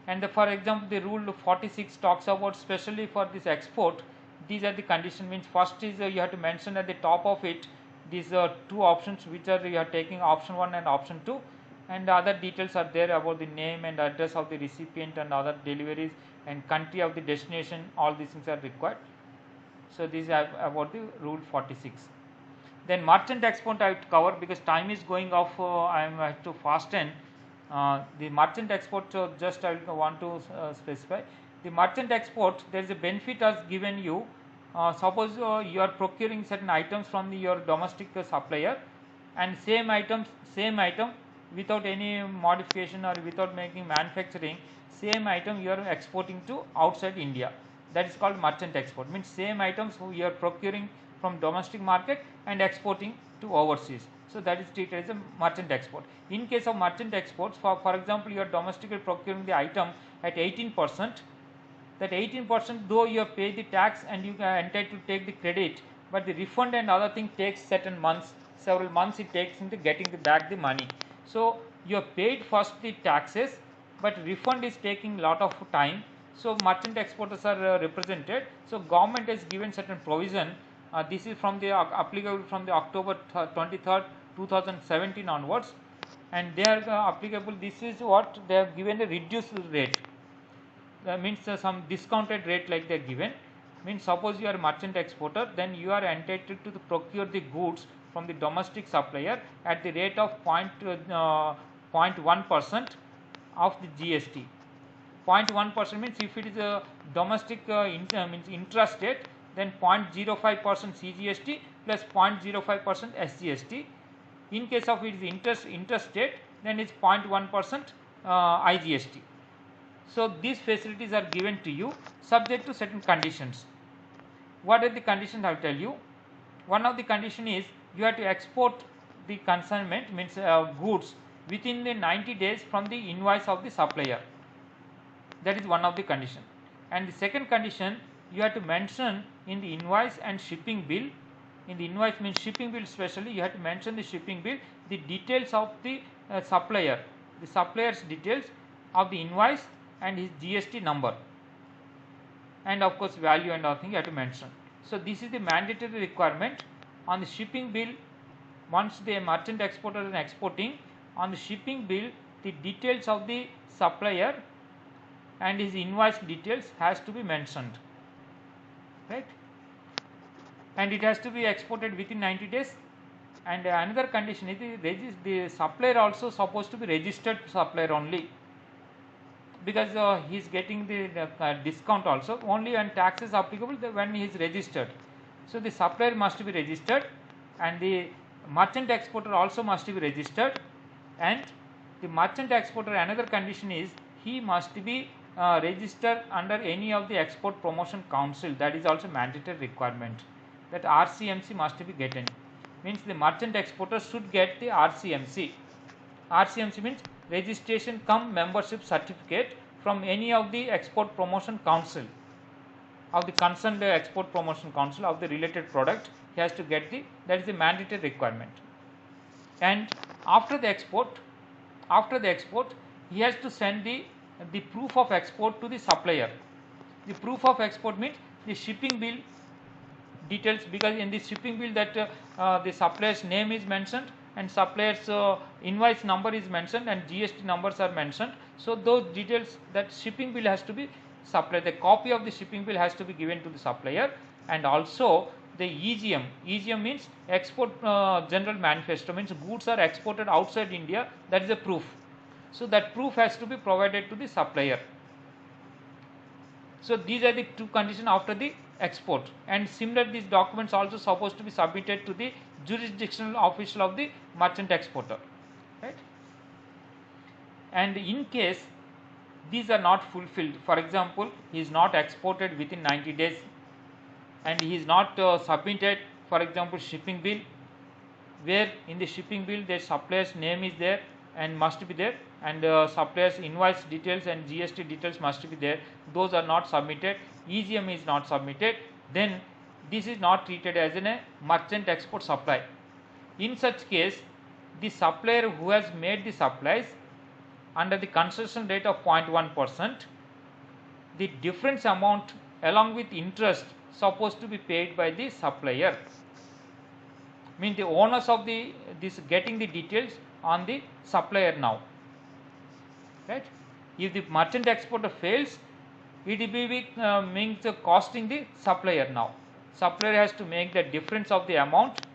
And for example, the rule 46 talks about specially for this export. These are the condition. Means first is you have to mention at the top of it these two options which are you are taking, option 1 and option 2, and the other details are there about the name and address of the recipient and other deliveries and country of the destination. All these things are required. So these are about the rule 46. Then merchant export I will cover because time is going off. I have to fasten. The merchant export, just I want to specify the merchant export. There is a benefit as given you. Suppose you are procuring certain items from your domestic supplier, and same item without any modification or without making manufacturing, same item you are exporting to outside India. That is called merchant export. Means same items you are procuring from domestic market and exporting to overseas. So that is treated as a merchant export. In case of merchant exports, for example, you are domestically procuring the item at 18%. That 18%, though you have paid the tax and you are entitled to take the credit, but the refund and other thing takes certain months, several months it takes into getting back the money. So you have paid first the taxes, but refund is taking lot of time. So merchant exporters are represented. So government has given certain provision. This is from the applicable from the October 23rd, 2017 onwards, and they are applicable. This is what they have given a reduced rate. Means some discounted rate like they are given. Means suppose you are a merchant exporter, then you are entitled to procure the goods from the domestic supplier at the rate of 0.1% of the GST. 0.1% means if it is a domestic means intrastate, then 0.05% CGST plus 0.05% SGST. In case of it is interstate, then it's 0.1% IGST. So these facilities are given to you subject to certain conditions. What are the conditions? I will tell you. one of the condition is you have to export the consignment, means goods, within the 90 days from the invoice of the supplier. That is one of the condition. And the second condition, you have to mention in the invoice and shipping bill. In the invoice means shipping bill especially, you have to mention the shipping bill, the details of the supplier, the supplier's details of the invoice and his GST number, and of course value and all thing you have to mention. So this is the mandatory requirement on the shipping bill. Once the merchant exporter is exporting, on the shipping bill the details of the supplier and his invoice details has to be mentioned, right? And it has to be exported within 90 days. And another condition is the supplier also supposed to be registered supplier only, because he is getting the discount also only when tax is applicable when he is registered. So the supplier must be registered, and the merchant exporter also must be registered. And the merchant exporter, another condition is he must be registered under any of the export promotion council. That is also mandatory requirement, that RCMC must be getting. Means the merchant exporter should get the RCMC. RCMC means registration cum membership certificate from any of the export promotion council of the concerned export promotion council of the related product. He has to get the, that is the mandatory requirement. And after the export he has to send the proof of export to the supplier. The proof of export means the shipping bill details, because in the shipping bill that the supplier's name is mentioned and supplier's invoice number is mentioned and GST numbers are mentioned. So those details, that shipping bill has to be supplied. The copy of the shipping bill has to be given to the supplier, and also the EGM. EGM means export general manifesto, means goods are exported outside India. That is a proof. So that proof has to be provided to the supplier. So these are the two conditions after the export. And similar, these documents also supposed to be submitted to the jurisdictional official of the merchant exporter, right? And in case these are not fulfilled, for example, he is not exported within 90 days and he is not submitted, for example, shipping bill, where in the shipping bill the supplier's name is there and must be there, and supplier's invoice details and GST details must be there, those are not submitted, EGM is not submitted, then this is not treated as a merchant export supply. In such case, the supplier who has made the supplies under the concession rate of 0.1%, the difference amount along with interest supposed to be paid by the supplier. Means the owners of this getting the details on the supplier now, right? If the merchant exporter fails, it will be means costing the supplier now. Supplier has to make the difference of the amount,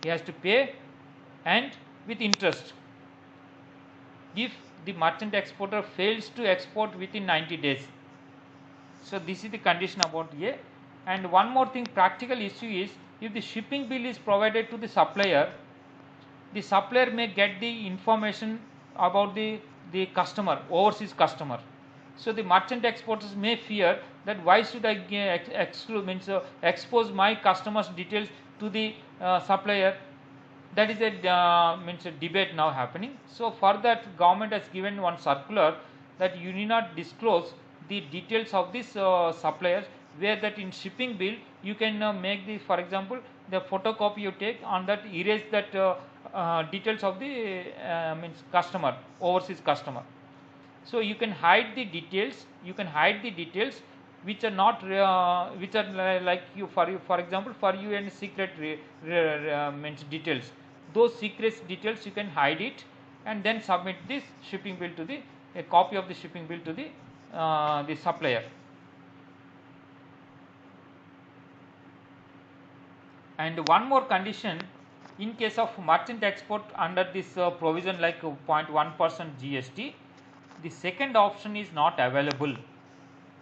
he has to pay, and with interest, if the merchant exporter fails to export within 90 days. So this is the condition about A. And one more thing, practical issue is, if the shipping bill is provided to the supplier may get the information about the customer, overseas customer. So the merchant exporters may fear that why should I expose my customers' details to the supplier. That is a debate now happening. So for that, government has given one circular that you need not disclose the details of this suppliers, where that in shipping bill you can make the, for example, the photocopy you take, on that erase that details of the customer, overseas customer. So you can hide the details, which are not which are like you, for example, for you and secret means details. Those secret details you can hide it and then submit this shipping bill to a copy of the shipping bill to the supplier. And one more condition, in case of merchant export under this provision like 0.1% GST, the second option is not available.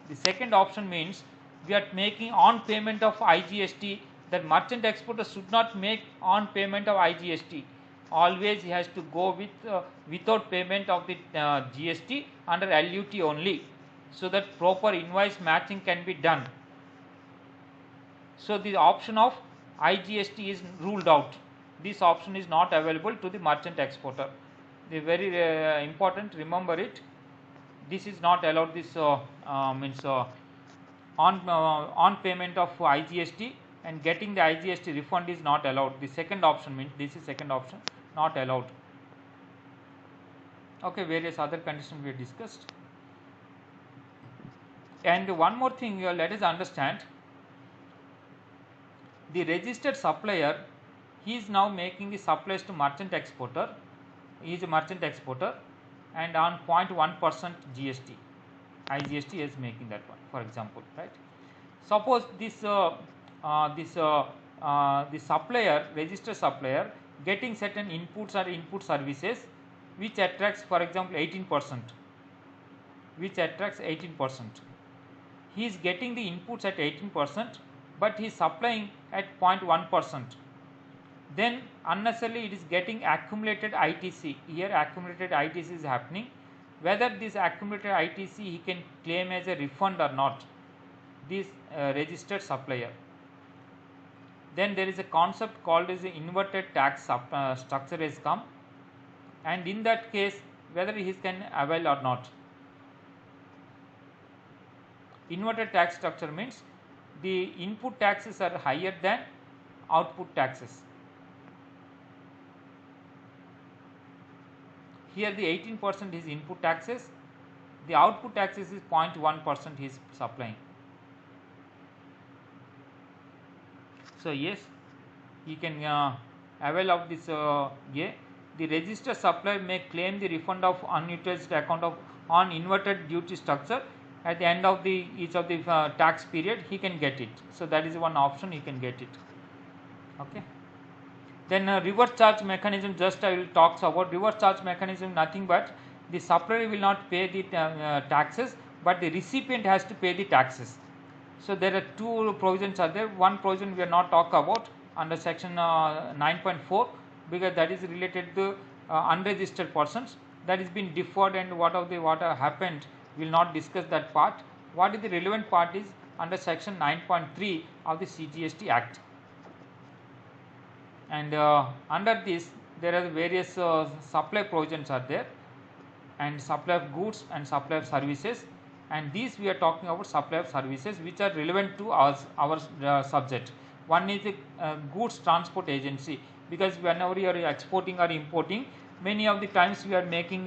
The second option means we are making on payment of IGST. That merchant exporter should not make on payment of IGST. Always he has to go with without payment of the GST under LUT only, so that proper invoice matching can be done. So the option of IGST is ruled out. This option is not available to the merchant exporter. The very important, remember it. This is not allowed. This means on payment of IGST and getting the IGST refund is not allowed. The second option means this is second option, not allowed. Okay, various other conditions we discussed. And one more thing, let us understand. The registered supplier, he is now making the supplies to merchant exporter. He is a merchant exporter, and on 0.1% GST, IGST is making that one, for example, right? Suppose this the supplier, registered supplier, getting certain inputs or input services, which attracts, for example, 18%, which attracts 18%. He is getting the inputs at 18%, but he is supplying at 0.1%. Then unnecessarily it is getting accumulated ITC. Here accumulated ITC is happening. Whether this accumulated ITC he can claim as a refund or not, this registered supplier. Then there is a concept called as the inverted tax structure has come, and in that case whether he can avail or not. Inverted tax structure means the input taxes are higher than output taxes. Here the 18% is input taxes, the output taxes is 0.1% he is supplying. So yes, he can avail of this The registered supplier may claim the refund of unutilized account on inverted duty structure at the end of each of the tax period. He can get it. So that is one option, he can get it. Okay. Then reverse charge mechanism, just I will talk about reverse charge mechanism. Nothing but the supplier will not pay the taxes, but the recipient has to pay the taxes. So there are two provisions are there. One provision we are not talk about under section 9.4, because that is related to unregistered persons. That is been deferred, and what happened we will not discuss that part. What is the relevant part is under section 9.3 of the CGST Act. And under this there are various supply provisions are there, and supply of goods and supply of services, and these we are talking about supply of services which are relevant to our subject. One is the goods transport agency, because whenever you are exporting or importing, many of the times we are making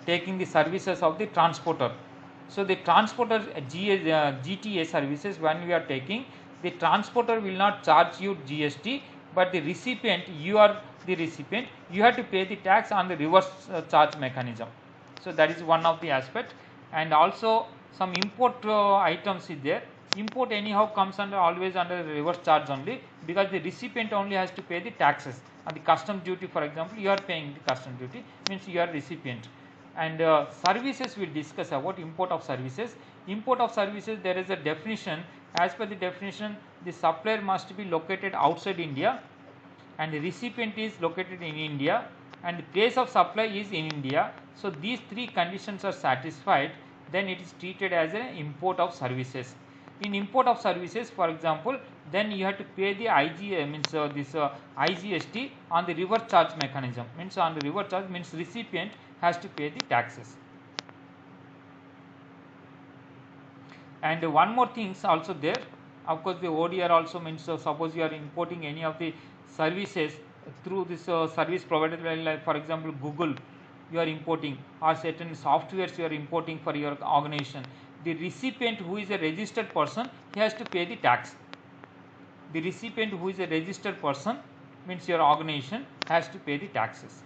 taking the services of the transporter. So the transporter GTA services, when we are taking, the transporter will not charge you GST, but the recipient, you are the recipient, you have to pay the tax on the reverse charge mechanism. So that is one of the aspect. And also some import items is there. Import anyhow comes always under the reverse charge only, because the recipient only has to pay the taxes. On the custom duty, for example, you are paying the custom duty, means you are recipient. And services we will discuss about import of services. Import of services, there is a definition. As per the definition, the supplier must be located outside India, and the recipient is located in India, and the place of supply is in India. So these three conditions are satisfied, then it is treated as an import of services. In import of services, for example, then you have to pay the IGST on the reverse charge mechanism. Means on the reverse charge means recipient has to pay the taxes. And one more thing is also there. Of course, the ODR also means, suppose you are importing any of the services through this service provider, like for example Google you are importing, or certain softwares you are importing for your organization. The recipient who is a registered person, he has to pay the tax. The recipient who is a registered person, means your organization, has to pay the taxes.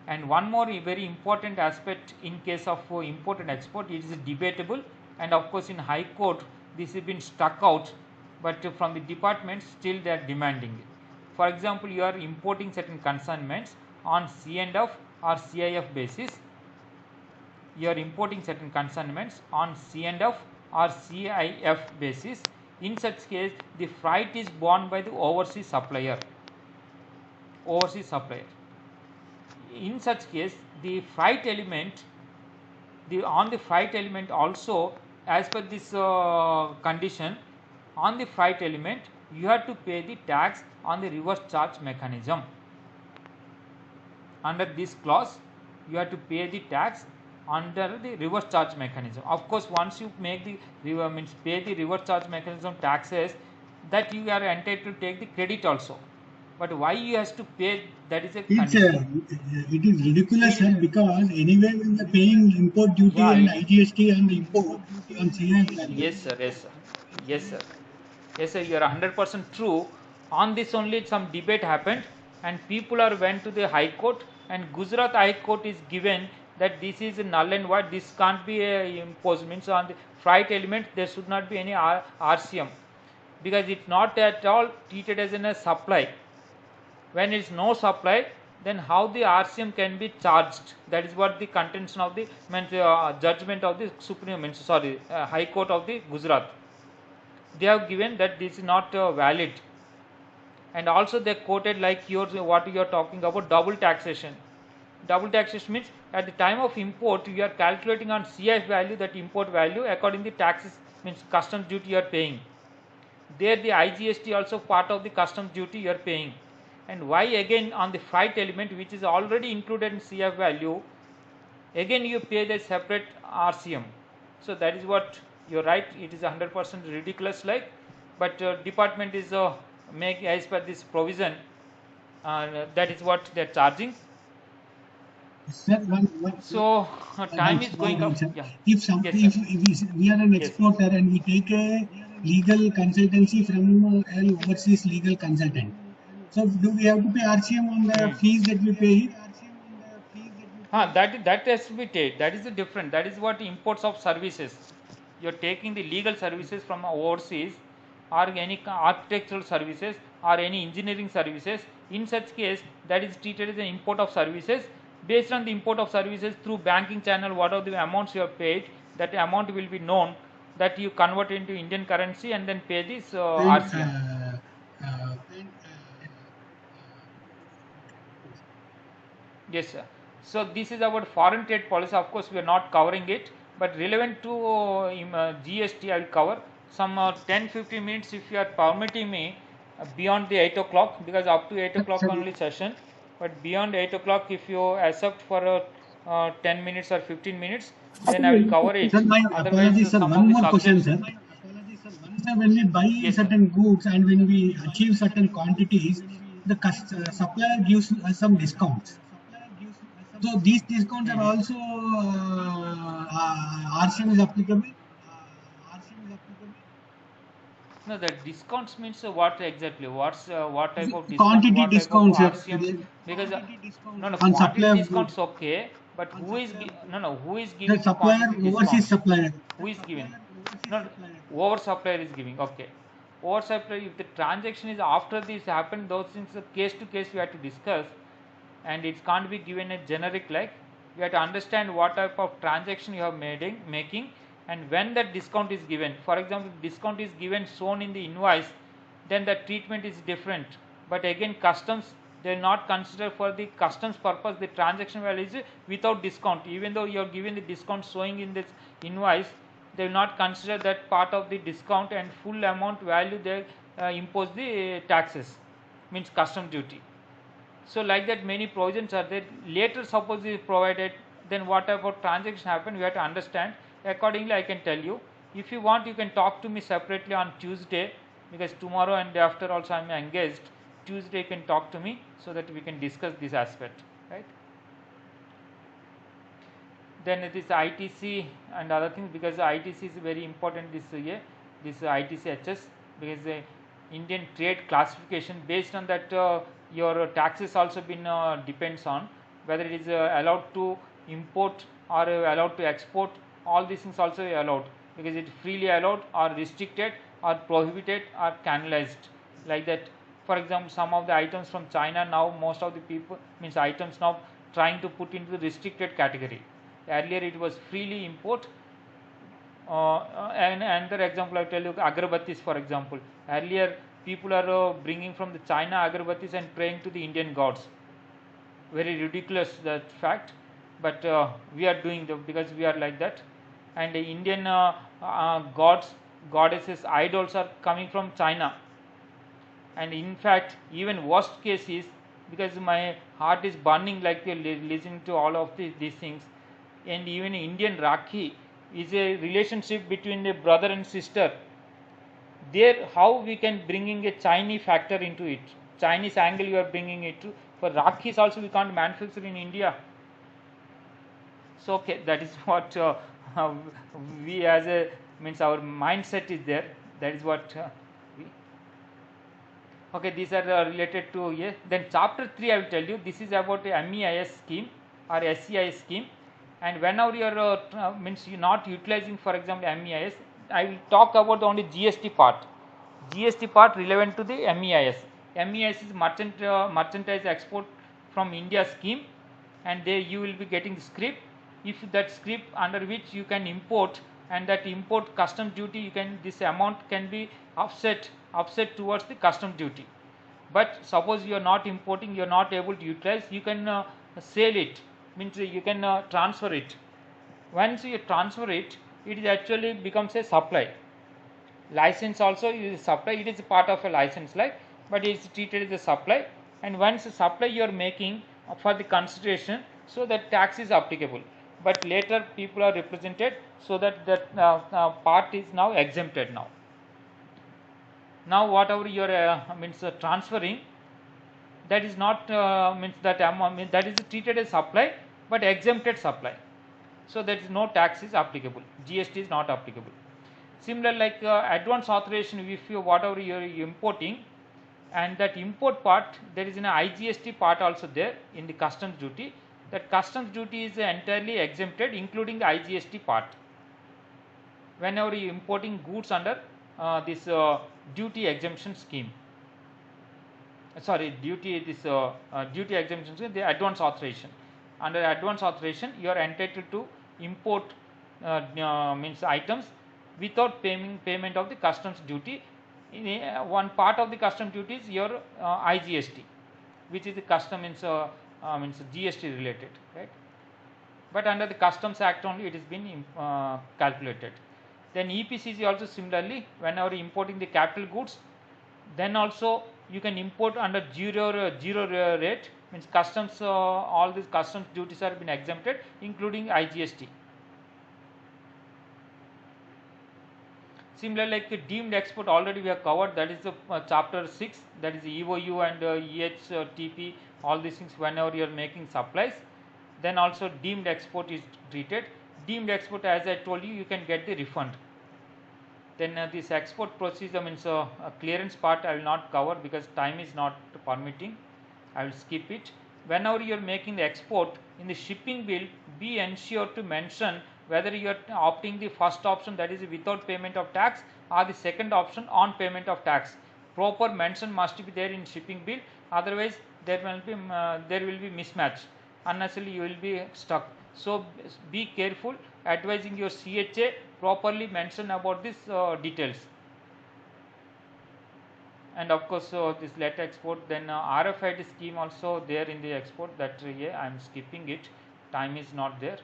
And one more very important aspect in case of import and export, it is debatable, and of course in High Court this has been struck out, but from the department still they are demanding it. For example, you are importing certain consignments on C&F or CIF basis. You are importing certain consignments on C&F or CIF basis. In such case, the freight is borne by the overseas supplier. Overseas supplier. In such case, the freight element, on the freight element also, as per this condition, on the freight element, you have to pay the tax on the reverse charge mechanism. Under this clause, you have to pay the tax under the reverse charge mechanism. Of course, once you make the pay the reverse charge mechanism taxes, that you are entitled to take the credit also. But why you has to pay? That is a condition. It is ridiculous, sir, because anyway we are paying import duty and IGST and import on CIF value. Yes, sir. Yes, sir. Yes, sir. Yes, sir. You are 100% true. On this only some debate happened, and people are went to the High Court, and Gujarat High Court is given that this is null and void. This can't be imposed. Means on the freight element there should not be any RCM, because it's not at all treated as a supply. When it's no supply, then how the RCM can be charged? That is what the contention of the judgment of the High Court of the Gujarat. They have given that this is not valid, and also they quoted like what you are talking about, double taxation. Double taxation means at the time of import you are calculating on CIF value, that import value, according the taxes, means customs duty you are paying. There the IGST also part of the customs duty you are paying. And why again on the freight element, which is already included in CIF value, again you pay the separate RCM? So that is what you're right. It is 100% ridiculous, like, but department is make as per this provision. That is what they're charging. Sir, so time is going up. Yeah. If we are an exporter and we take a legal consultancy from an overseas legal consultant, so do we have to pay RCM on the fees that we pay? That has to be paid. That is the different. That is what imports of services. You are taking the legal services from overseas, or any architectural services, or any engineering services. In such case, that is treated as an import of services. Based on the import of services through banking channel, what are the amounts you have paid, that amount will be known, that you convert into Indian currency and then pay this RCM. Yes, sir. So this is about foreign trade policy. Of course, we are not covering it, but relevant to GST, I will cover some 10-15 minutes if you are permitting me beyond the 8 o'clock, because up to 8 o'clock only session. But beyond 8 o'clock, if you accept for 10 minutes or 15 minutes, then I will cover it. Sir, my apologies, sir. One more question, sir. When we buy certain goods and when we achieve certain quantities, the supplier gives us some discounts. So these discounts are also RCM is applicable? No, the discounts means what exactly? What type of discount? Quantity discounts. Because quantity discounts okay, but who is who is giving the supplier? Overseas supplier. Who is giving? No, over supplier is giving. Okay, over supplier. If the transaction is after this happened, those things case to case we have to discuss, and it can't be given a generic like. You have to understand what type of transaction you are making. And when that discount is given, for example, discount is given shown in the invoice, then the treatment is different. But again, customs, they will not consider for the customs purpose the transaction value is without discount. Even though you are given the discount showing in this invoice, they will not consider that part of the discount, and full amount value they impose the taxes, means custom duty. So like that many provisions are there. Later suppose is provided, then what type of transaction happen, we have to understand. Accordingly, I can tell you. If you want, you can talk to me separately on Tuesday, because tomorrow and day after also I am engaged. Tuesday you can talk to me so that we can discuss this aspect, right? Then it is ITC and other things, because ITC is very important this year. This ITC HS, because the Indian trade classification, based on that your taxes also been depends on whether it is allowed to import or allowed to export. All these things also allowed, because it is freely allowed or restricted or prohibited or canalized, like that. For example, some of the items from China now, most of the people means items now trying to put into the restricted category. Earlier it was freely import. And another example I tell you, agarbattis for example. Earlier people are bringing from the China agarbattis and praying to the Indian gods. Very ridiculous that fact, but we are doing because we are like that. And the Indian gods, goddesses, idols are coming from China. And in fact, even worst case is, because my heart is burning like listening to all of these things, and even Indian Rakhi is a relationship between a brother and sister. There, how we can bringing a Chinese factor into it, Chinese angle you are bringing it to. For Rakhis also we can't manufacture in India. So okay, that is what we as a means our mindset is there. That is what we. Okay, these are related to Then chapter 3 I will tell you. This is about a MEIS scheme or SCI scheme, and whenever you are means you not utilizing, for example, MEIS, I will talk about only GST part. GST part relevant to the MEIS. MEIS is merchandise export from India scheme, and there you will be getting script. If that script under which you can import, and that import custom duty, you can, this amount can be offset towards the custom duty. But suppose you are not importing, you are not able to utilize, you can sell it, means you can transfer it. Once you transfer it, it is actually becomes a supply. License also is supply, it is a part of a license, like, but it is treated as a supply. And once a supply you are making for the consideration, so that tax is applicable. But later people are represented, so that part is now exempted now. Now whatever you are means transferring, that is not means that that is treated as supply, but exempted supply. So there is no tax is applicable, GST is not applicable. Similar like advance authorization, if you whatever you are importing, and that import part, there is an IGST part also there in the customs duty. That customs duty is entirely exempted, including the IGST part. Whenever you importing goods under this duty exemption scheme, duty exemption scheme, the advance authorization. Under advance authorization, you are entitled to import means items without payment of the customs duty. One part of the custom duty is your IGST, which is the custom means GST related, right? But under the Customs Act only it is been calculated. Then EPCG also similarly, whenever importing the capital goods, then also you can import under zero rate, means customs all these customs duties are been exempted, including IGST. Similar like deemed export, already we have covered, that is the chapter 6, that is EOU and EHTP, all these things whenever you are making supplies. Then also deemed export is treated. Deemed export, as I told you, you can get the refund. Then this export procedure means clearance part I will not cover because time is not permitting, I will skip it. Whenever you are making the export, in the shipping bill, be ensured to mention whether you are opting the first option, that is without payment of tax, or the second option on payment of tax. Proper mention must be there in shipping bill, otherwise there will be mismatch, unnecessarily you will be stuck. So be careful, advising your CHA properly mention about this details. And of course this letter export, then RFID scheme also there in the export, that I am skipping it, time is not there.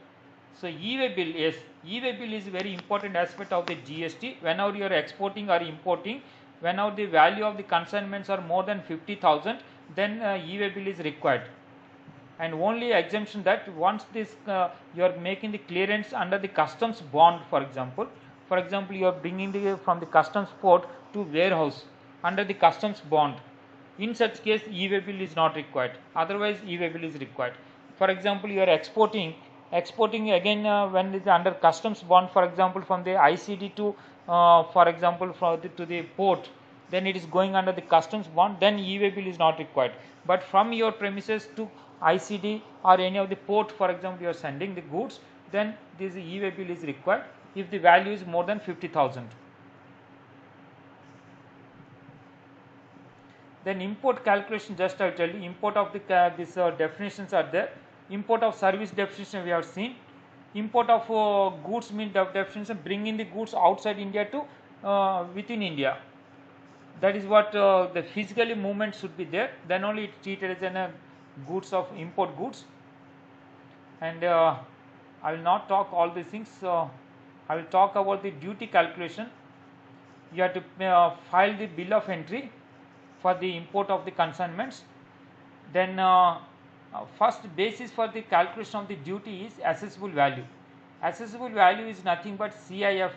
So e-way bill, yes, e-way bill is very important aspect of the GST. Whenever you are exporting or importing, whenever the value of the consignments are more than 50,000, then e-way bill is required. And only exemption that once this you are making the clearance under the customs bond, for example you are bringing from the customs port to warehouse under the customs bond. In such case, e-way bill is not required. Otherwise, e-way bill is required. For example, you are exporting again when it is under customs bond, for example from the ICD to for example to the port, then it is going under the customs bond, then e-way bill is not required. But from your premises to ICD or any of the port, for example you are sending the goods, then this e-way bill is required if the value is more than 50,000. Then import calculation, just I will tell you, import of the these definitions are there. Import of service definition we have seen. Import of goods mean definition, bringing the goods outside India to within India. That is what the physically movement should be there, then only it is treated as an goods of import goods. And I will not talk all these things. I will talk about the duty calculation. You have to file the bill of entry for the import of the consignments. Then first basis for the calculation of the duty is assessable value. Assessable value is nothing but CIF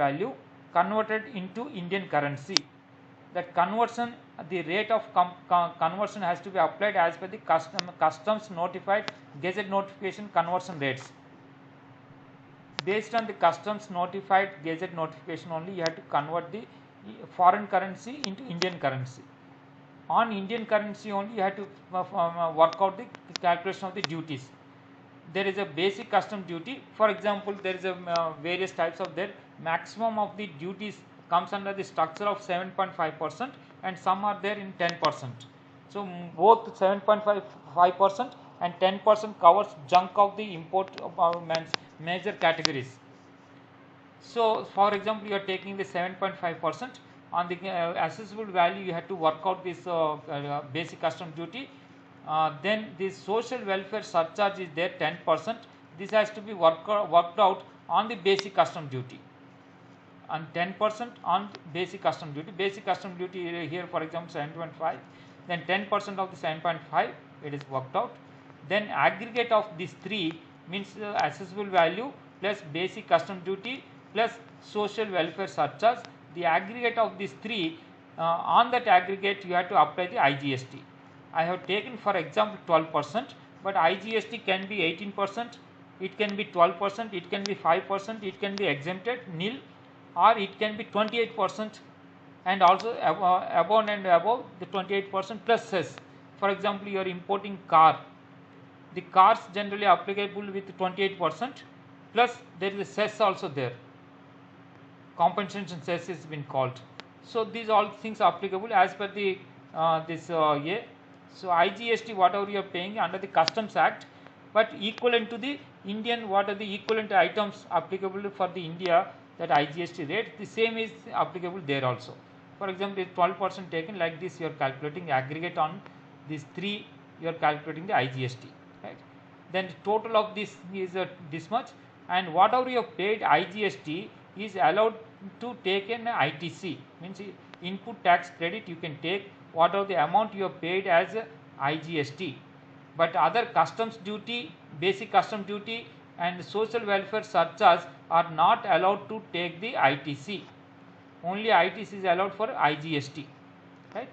value converted into Indian currency. That conversion, the rate of conversion has to be applied as per the customs notified gazette notification conversion rates. Based on the customs notified gazette notification only, you have to convert the foreign currency into Indian currency. On Indian currency only, you have to work out the calculation of the duties. There is a basic custom duty. For example, there is a various types of there. Maximum of the duties comes under the structure of 7.5%, and some are there in 10%. So both 7.5% and 10% covers chunk of the import major categories. So for example, you are taking the 7.5%. On the assessable value, you have to work out this basic custom duty. Then the social welfare surcharge is there 10%. This has to be worked out on the basic custom duty, and 10% on basic custom duty. Basic custom duty here, for example, 7.5. Then 10% of the 7.5, it is worked out. Then aggregate of these three means assessable value plus basic custom duty plus social welfare surcharge. The aggregate of these three, on that aggregate you have to apply the IGST. I have taken for example 12%, but IGST can be 18%, it can be 12%, it can be 5%, it can be exempted nil, or it can be 28%, and also above and above the 28% plus cess. For example, you are importing car. The cars generally applicable with 28%, plus there is a cess also there. Compensation cess is been called. So these all things are applicable as per the A. So IGST whatever you are paying under the Customs Act, but equivalent to the Indian, what are the equivalent items applicable for the India, that IGST rate, the same is applicable there also. For example, if 12% taken like this, you are calculating aggregate on these three, you are calculating the IGST, right? Then the total of this is this much, and whatever you have paid IGST is allowed to take an ITC, means input tax credit. You can take whatever the amount you have paid as IGST, but other customs duty, basic custom duty and social welfare surcharge are not allowed to take the ITC. Only ITC is allowed for IGST, right?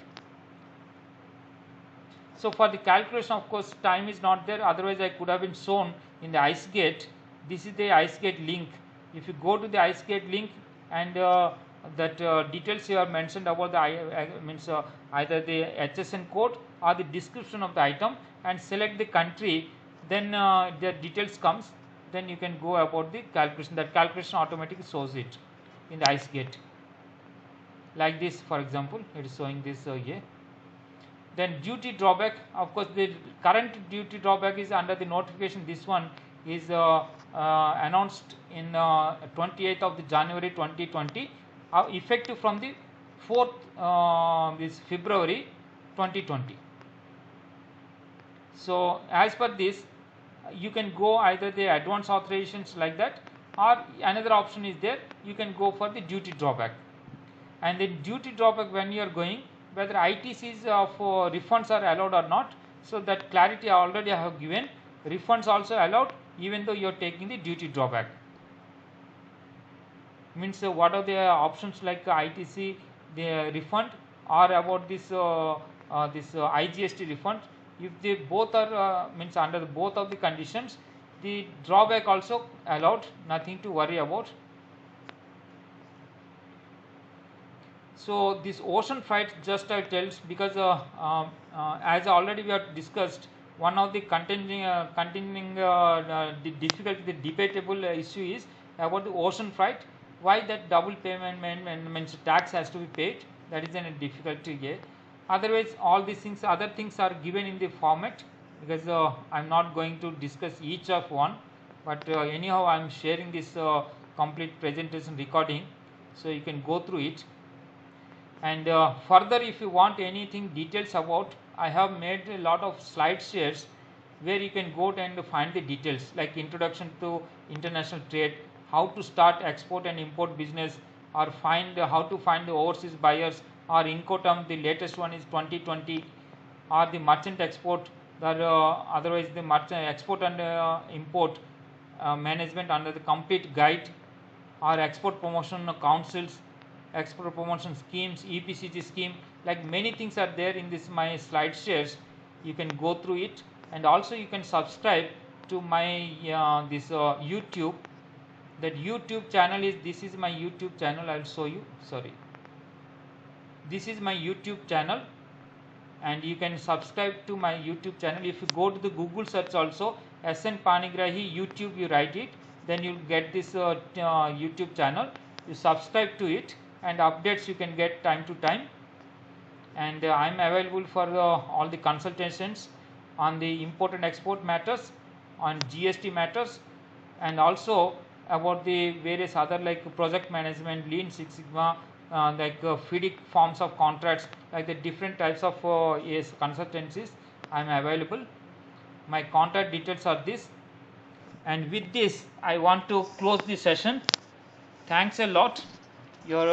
So for the calculation, of course, time is not there, otherwise I could have been shown in the IceGate. This is the IceGate link. If you go to the IceGate link, and that details you are mentioned about the means either the HSN code or the description of the item, and select the country, then the details comes, then you can go about the calculation. That calculation automatically shows it in the IceGate. Like this, for example, it is showing this here. Then duty drawback, of course, the current duty drawback is under the notification. This one is announced in 28th of the January 2020, effective from the 4th this February 2020. So as per this, you can go either the advance authorizations like that, or another option is there, you can go for the duty drawback. And the duty drawback, when you are going, whether ITCs for refunds are allowed or not, so that clarity already I have given. Refunds also allowed even though you are taking the duty drawback. Means what are the options like ITC, the refund, or about this IGST refund. If they both are means under both of the conditions, the drawback also allowed, nothing to worry about. So this ocean freight, just I tells, because as already we have discussed, one of the contending the difficult, the debatable issue is about the ocean freight. Why that double payment means tax has to be paid? That is a difficulty here. Otherwise, all these things, other things are given in the format, because I am not going to discuss each of one, but anyhow I am sharing this complete presentation recording, so you can go through it. And further, if you want anything details about, I have made a lot of slide shares where you can go and find the details, like introduction to international trade, how to start export and import business, or find how to find the overseas buyers, or Incoterm, the latest one is 2020, or the merchant export, otherwise the merchant export and import management under the complete guide, or export promotion councils, export promotion schemes, EPCG scheme, like many things are there in this my slide shares. You can go through it, and also you can subscribe to my this YouTube. That YouTube channel is, this is my YouTube channel. I'll show you. Sorry, this is my YouTube channel, and you can subscribe to my YouTube channel. If you go to the Google search also, SN Panigrahi YouTube, you write it, then you'll get this YouTube channel. You subscribe to it, and updates you can get time to time. And I'm available for all the consultations on the import and export matters, on GST matters, and also about the various other like project management, Lean Six Sigma, like FIDIC forms of contracts, like the different types of consultancies. I'm available. My contact details are this. And with this, I want to close the session. Thanks a lot. Your